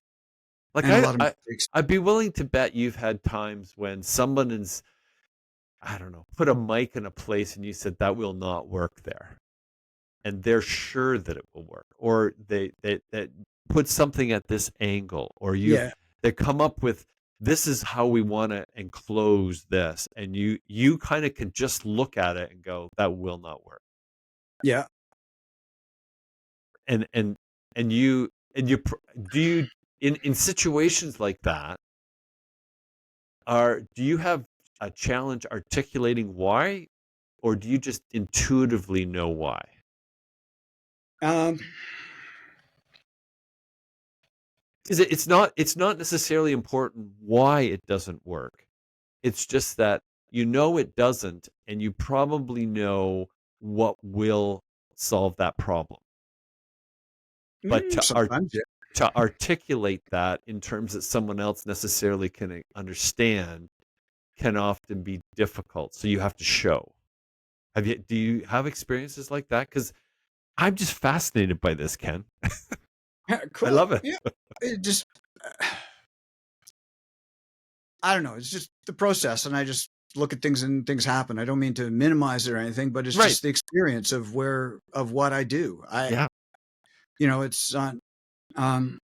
A: Like
B: and a lot of mistakes.
A: I'd be willing to bet you've had times when someone is, I don't know, put a mic in a place and you said that will not work there. And they're sure that it will work. Or they put something at this angle, or
B: Yeah,
A: they come up with this is how we want to enclose this. And you kind of can just look at it and go, that will not work.
B: yeah.
A: And do you in situations like that, do you have a challenge articulating why, or do you just intuitively know why?
B: Um,
A: Because it's not necessarily important why it doesn't work. It's just that it doesn't, and you probably know what will solve that problem. But
B: sometimes, yeah.
A: to articulate that in terms that someone else necessarily can understand can often be difficult. So you have to show. Do you have experiences like that? Because I'm just fascinated by this, Ken.
B: Yeah,
A: I
B: cool.
A: love it.
B: Yeah, it just, I don't know. It's just the process, and I just look at things and things happen. I don't mean to minimize it or anything, but it's
A: Right.
B: just the experience of what I do.
A: Yeah.
B: It's not. Um,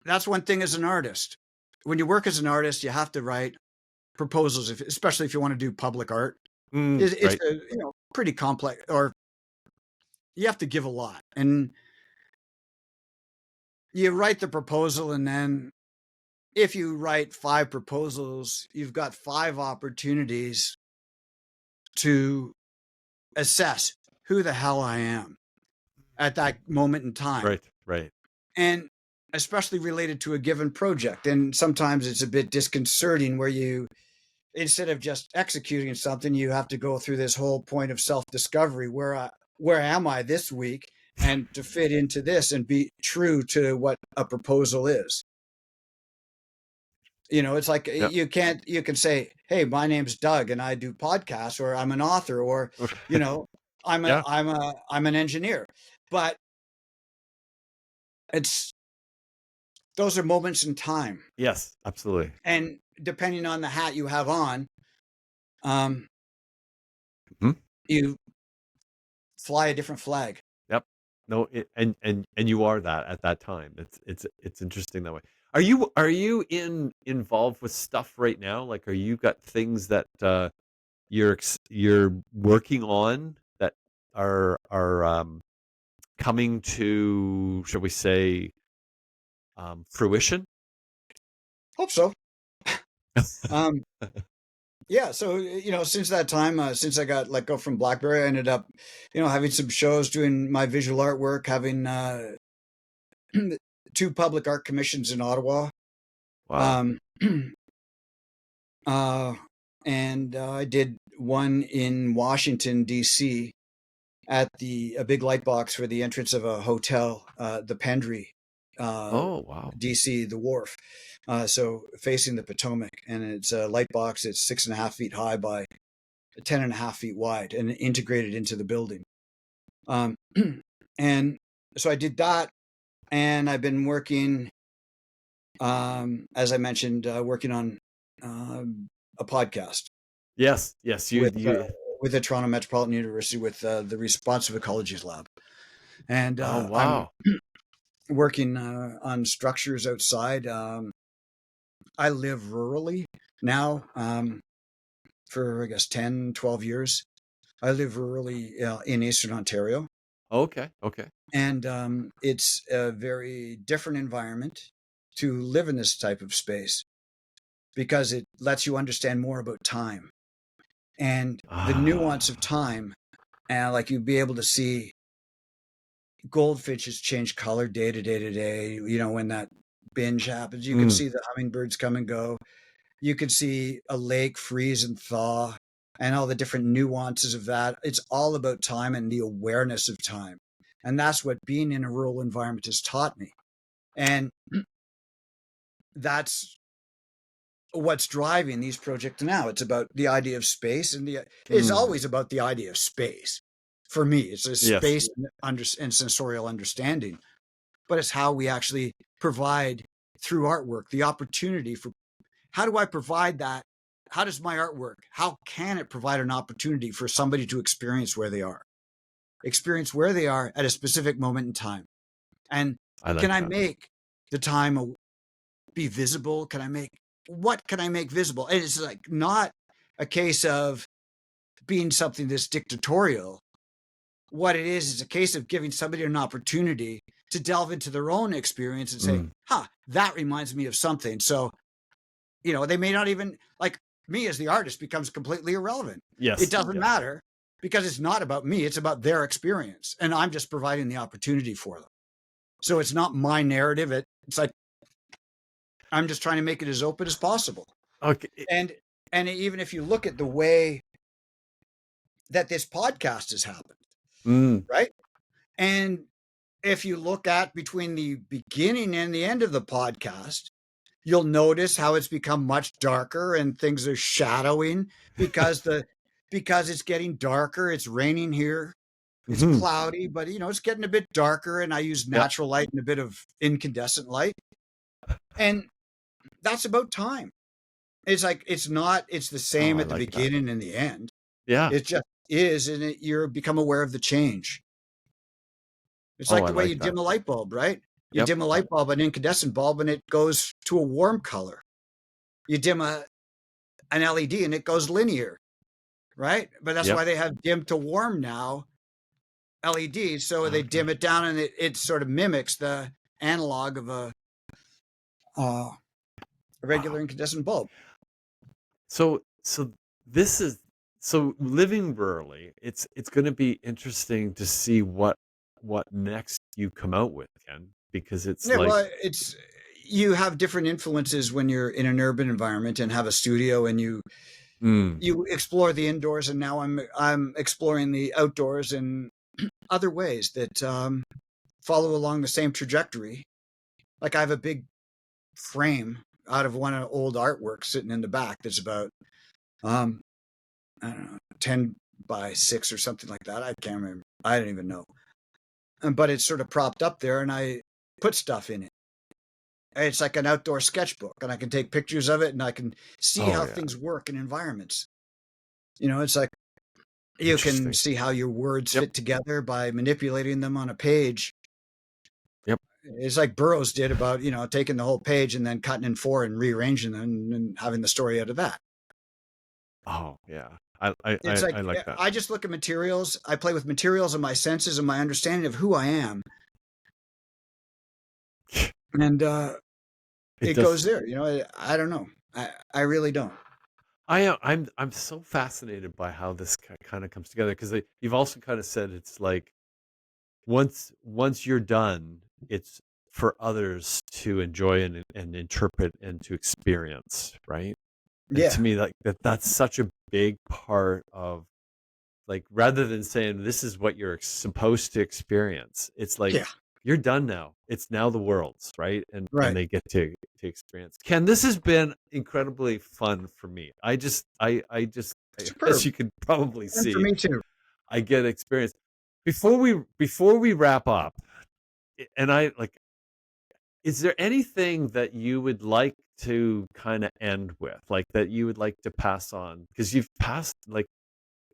B: that's one thing as an artist. When you work as an artist, you have to write proposals, especially if you want to do public art. It's
A: Right.
B: a pretty complex, or you have to give a lot, and you write the proposal, and then if you write 5 proposals, you've got 5 opportunities to assess who the hell I am at that moment in time.
A: Right. Right.
B: And especially related to a given project. And sometimes it's a bit disconcerting where instead of just executing something, you have to go through this whole point of self-discovery. Where am I this week? And to fit into this and be true to what a proposal is. It's like
A: Yeah.
B: you can say, hey, my name's Doug and I do podcasts, or I'm an author, or,
A: Yeah.
B: I'm an engineer. But those are moments in time.
A: Yes. Absolutely.
B: And depending on the hat you have on, um,
A: Mhm.
B: you fly a different flag.
A: Yep. No. And you are that at that time. It's interesting that way. Are you involved with stuff right now? Like, are you got things that you're working on that are coming to, shall we say, fruition?
B: Hope so. Um, yeah. So, since that time, since I got let go from BlackBerry, I ended up, having some shows, doing my visual artwork, having 2 public art commissions in Ottawa.
A: Wow.
B: Um, uh, and I did one in Washington, D.C. at a big light box for the entrance of a hotel, the Pendry, uh,
A: Oh, wow.
B: DC, the wharf. So facing the Potomac, and it's a light box. It's 6.5 feet high by 10.5 feet wide, and integrated into the building. Um, and so I did that, and I've been working, as I mentioned, working on a podcast
A: Yes, you
B: with
A: you.
B: the Toronto Metropolitan University with the Responsive Ecologies Lab, and
A: Oh
B: I'm
A: wow.
B: working on structures outside. I live rurally now for I guess 10, 12 years. I live rurally in Eastern Ontario,
A: Okay, okay.
B: and it's a very different environment to live in this type of space because it lets you understand more about time and the nuance of
A: Ah.
B: time. And like you'd be able to see goldfinches change color day to day to day. You know, when that binge happens, you can
A: Mm,
B: see the hummingbirds come and go. You can see a lake freeze and thaw and all the different nuances of that. It's all about time and the awareness of time. And that's what being in a rural environment has taught me. And that's what's driving these projects now. It's about the idea of space, and it's
A: mm.
B: always about the idea of space. For me, it's a
A: Yes.
B: space and sensorial understanding, but it's how we actually provide through artwork the opportunity for how do I provide that? How does my artwork, how can it provide an opportunity for somebody to experience where they are at a specific moment in time? And
A: I
B: can
A: like
B: I
A: that.
B: make the time be visible? What can I make visible? And it's like not a case of being something that's dictatorial. What it is a case of giving somebody an opportunity to delve into their own experience and say,
A: Mm.
B: that reminds me of something. So, they may not even like me as the artist becomes completely irrelevant. It
A: Yes,
B: doesn't
A: yes.
B: matter because it's not about me. It's about their experience. And I'm just providing the opportunity for them. So it's not my narrative. It's like, I'm just trying to make it as open as possible.
A: Okay.
B: And even if you look at the way that this podcast has happened,
A: Mm.
B: right? And if you look at between the beginning and the end of the podcast, you'll notice how it's become much darker and things are shadowing because it's getting darker. It's raining here. It's
A: Mhm.
B: cloudy, but it's getting a bit darker, and I use
A: Yep.
B: natural light and a bit of incandescent light. And that's about time. It's like it's the
A: Oh,
B: same
A: I
B: at the
A: like that.
B: beginning and the end.
A: Yeah.
B: It just is, and you're become aware of the change. It's
A: Oh,
B: like
A: I
B: the way
A: like
B: you
A: that.
B: dim a light bulb, right? You
A: Yep.
B: dim a light bulb, an incandescent bulb, and it goes to a warm color. You dim an LED and it goes linear, right? But that's
A: Yep.
B: why they have dim to warm now LEDs. So they
A: Okay.
B: dim it down and it sort of mimics the analog of uh, a regular
A: Wow.
B: incandescent bulb.
A: So this is so living rurally, it's going to be interesting to see what next you come out with, Ken, because it's
B: Yeah,
A: like
B: well, it's you have different influences when you're in an urban environment and have a studio and
A: mm,
B: you explore the indoors, and now I'm exploring the outdoors in other ways that follow along the same trajectory. Like I have a big frame out of one of old artwork sitting in the back that's about um I don't know 10 by 6 or something like that. I can't remember. I don't even know. But it's sort of propped up there, and I put stuff in it. It's like an outdoor sketchbook, and I can take pictures of it, and I can see
A: oh
B: how
A: yeah,
B: things work in environments. It's like you can
A: interesting.
B: see how your words
A: Yep.
B: fit together by manipulating them on a page.
A: Yep.
B: It's like Burroughs did about, taking the whole page and then cutting in four and rearranging them and having the story out of that.
A: Oh yeah. I I
B: It's
A: I,
B: like
A: I like that.
B: I just look at materials. I play with materials and my senses and my understanding of who I am, and
A: It
B: it
A: does.
B: goes there. I don't know. I really don't.
A: I'm so fascinated by how this kind of comes together because you've also kind of said it's like once you're done, it's for others to enjoy and interpret and to experience, right? And to
B: Yeah,
A: me, like that's such a big part of like rather than saying this is what you're supposed to experience, it's like
B: yeah,
A: you're done now. It's now the world's, right? And
B: right.
A: they get to experience. Ken, this has been incredibly fun for me. As
B: Superb.
A: you can probably
B: And for
A: see,
B: me too.
A: I get experience. Before we wrap up, and I like is there anything that you would like to kind of end with, like that you would like to pass on? Because you've passed, like,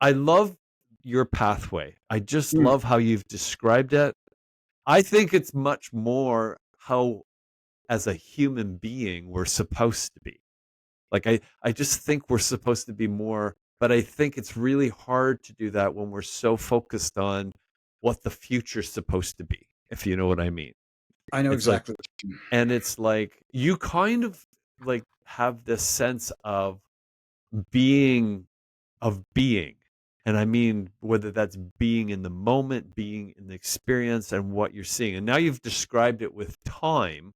A: I love your pathway. I just
B: Mm.
A: love how you've described it. I think it's much more how, as a human being, we're supposed to be. Like, I just think we're supposed to be more, but I think it's really hard to do that when we're so focused on what the future's supposed to be, if you know what I mean.
B: I know
A: It's like,
B: exactly what you mean.
A: and it's like you kind of like have this sense of being being. And I mean, whether that's being in the moment, being in the experience, and what you're seeing. And now you've described it with time,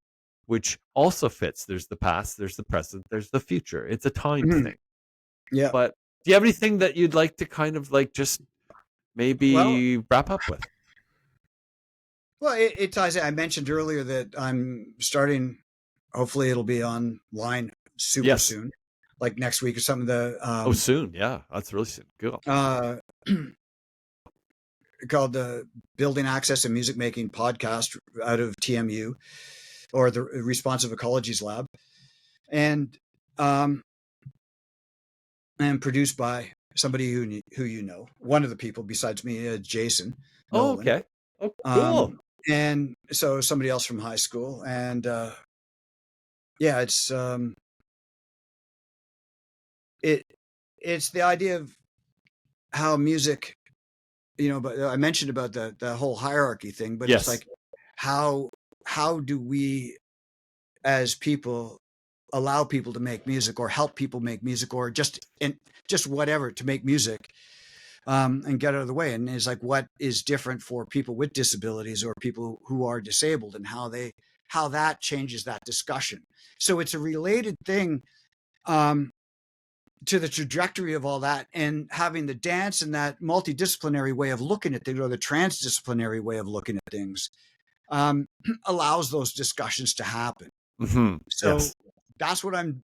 A: which also fits. There's the past, there's the present, there's the future. It's a time
B: Mhm.
A: thing.
B: Yeah.
A: But do you have anything that you'd like to kind of like just
B: Well,
A: maybe wrap up with?
B: it ties in. I mentioned earlier that I'm starting. Hopefully, it'll be online super
A: Yes.
B: soon, like next week or something.
A: Oh, soon. Yeah. That's really soon. Cool.
B: Uh, called the Building Access and Music Making podcast out of TMU, or the Responsive Ecologies Lab, and um, and produced by somebody who you know, one of the people besides me, Jason
A: Oh,
B: Nolan.
A: okay. Oh, cool.
B: Um, and so somebody else from high school, and yeah, it it's the idea of how music, but I mentioned about the whole hierarchy thing, but it's
A: Yes.
B: like how how do we as people allow people to make music or help people make music or just whatever to make music, and get out of the way. And it's like, what is different for people with disabilities or people who are disabled, and how that changes that discussion. So it's a related thing, um, to the trajectory of all that, and having the dance and that multidisciplinary way of looking at things, or the transdisciplinary way of looking at things, um, allows those discussions to happen. So
A: Yes.
B: that's what I'm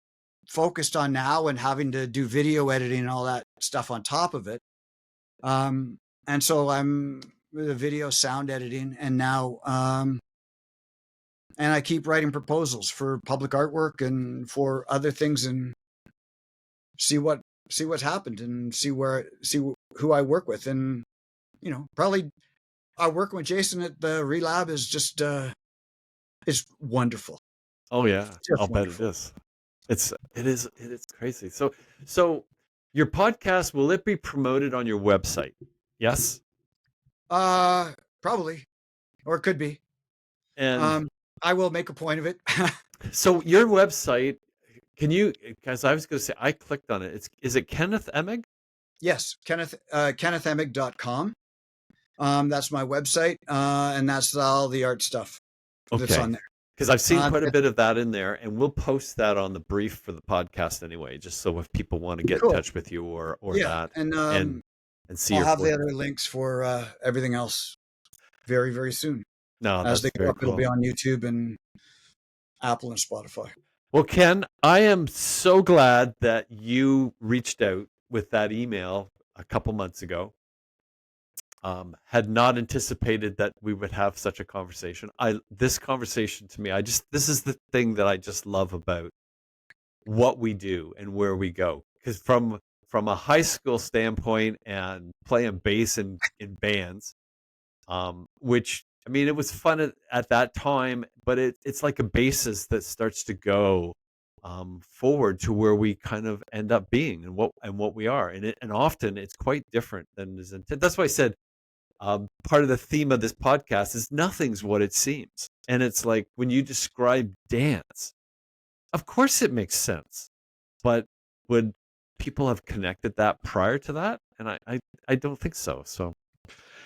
B: focused on now, and having to do video editing and all that stuff on top of it. And so I'm the video sound editing, and now, and I keep writing proposals for public artwork and for other things, and see what see what's happened, and who I work with. And probably working with Jason at the Relab is wonderful,
A: Oh yeah, I'll
B: just
A: bet it
B: wonderful.
A: is. It is crazy. So your podcast, will it be promoted on your website? Yes.
B: Uh, Probably, or it could be.
A: And
B: Um, I will make a point of it.
A: so your website, can you, because I was going to say I clicked on it. Is it Kenneth Emig?
B: Yes, KennethEmig.com. That's my website, and that's all the art stuff that's
A: Okay.
B: on there.
A: Because I've seen quite a
B: It's
A: bit of that in there, and we'll post that on the brief for the podcast anyway, just so if people want to get in
B: cool.
A: touch with you or
B: Yeah,
A: that
B: and
A: and see
B: I'll
A: your
B: have the
A: work.
B: other links for everything else very, very soon.
A: No,
B: As they
A: that's
B: go
A: very
B: up, it'll be
A: cool.
B: on YouTube and Apple and Spotify.
A: Well, Ken, I am so glad that you reached out with that email a couple months ago. Had not anticipated that we would have such a conversation. This conversation to me, this is the thing that I just love about what we do and where we go. Because from a high school standpoint and playing bass in bands, which I mean, it was fun at that time, but it's like a basis that starts to go forward to where we kind of end up being and what we are, and often it's quite different than is intended. That's why I said part of the theme of this podcast is nothing's what it seems, and it's like when you describe dance, of course it makes sense, but would people have connected that prior to that? And I don't think so. So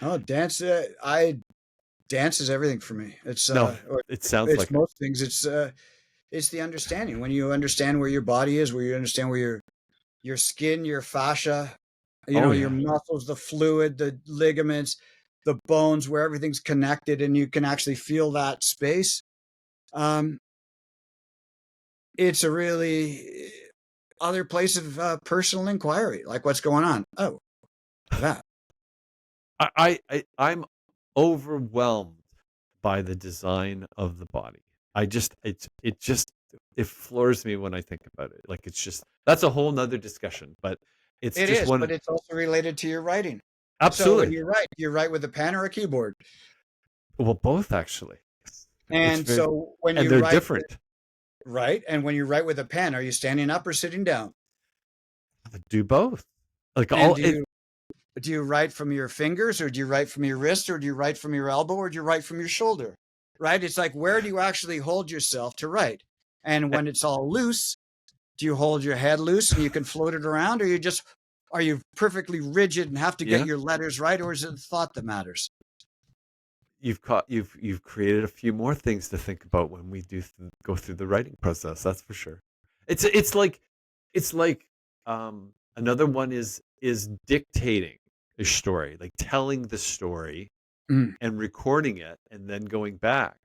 B: Oh, dance! I dance is everything for me.
A: no, it sounds
B: It's
A: like it.
B: most things. It's the understanding. When you understand where your body is, where you understand where your skin, your fascia,
A: Oh
B: your
A: yeah.
B: muscles, the fluid, the ligaments, the bones, where everything's connected, and you can actually feel that space. Um, it's a really other place of personal inquiry, like what's going on. Oh, that.
A: I'm overwhelmed by the design of the body. it floors me when I think about it. Like it's just that's a whole nother discussion, but it's
B: It
A: just
B: is,
A: one.
B: but it's also related to your writing. So when
A: Absolutely.
B: you write with a pen or a keyboard.
A: Well, both actually. It's
B: And
A: very,
B: so when
A: and
B: you
A: they're
B: write
A: different.
B: and when you write with a pen, are you standing up or sitting down?
A: I do both. Like
B: And
A: all it,
B: do you write from your fingers, or do you write from your wrist, or do you write from your elbow, or do you write from your shoulder? Right? It's like, where do you actually hold yourself to write? And when it's all loose, do you hold your head loose and you can float it around, or are you perfectly rigid and have to get
A: yeah,
B: your letters right, or is it the thought that matters?
A: you've created a few more things to think about when we go through the writing process. That's for sure. It's like another one is dictating a story, like telling the story
B: Mm.
A: and recording it and then going back.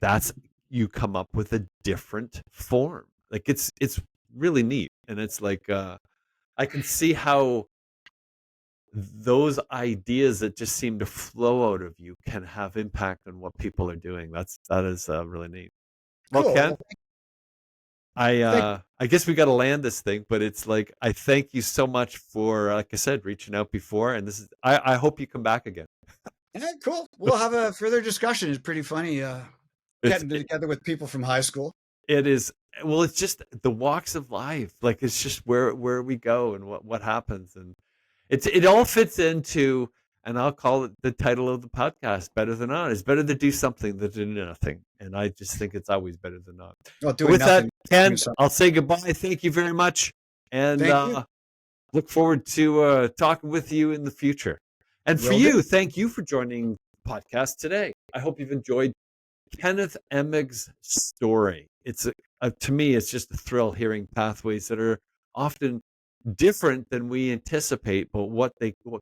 A: That's you come up with a different form. Like it's really neat, and it's like I can see how those ideas that just seem to flow out of you can have impact on what people are doing. That is really neat. Well,
B: Cool.
A: Ken,
B: Well, thank
A: I guess we got to land this thing, but it's like I thank you so much for, like I said, reaching out before, and this is I hope you come back again.
B: Yeah, cool. We'll have a further discussion. It's pretty funny
A: It's
B: getting together with people from high school.
A: it is well, it's just the walks of life. Like it's just where we go and what happens, and it all fits into, and I'll call it the title of the podcast, Better Than Not. It's better to do something than to do nothing. And I just think it's always better than not.
B: Well,
A: But
B: doing
A: with that,
B: nothing, doing
A: Ken,
B: something.
A: I'll say goodbye. Thank you very much. And
B: Thank you.
A: look forward to talking with you in the future. And for
B: Will do.
A: you, thank you for joining the podcast today. I hope you've enjoyed Kenneth Emig's story. To me, it's just a thrill hearing pathways that are often different than we anticipate, but what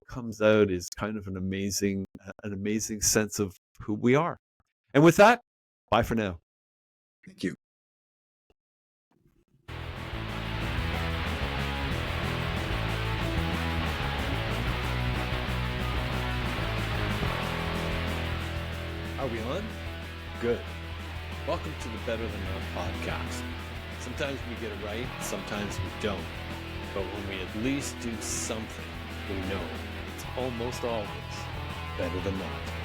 A: comes out is kind of an amazing sense of who we are. And with that, bye for now.
B: Thank you.
A: Are we on? Good. Welcome to the Better Than Not podcast. Sometimes we get it right, sometimes we don't. But when we at least do something, we know it's almost always better than not.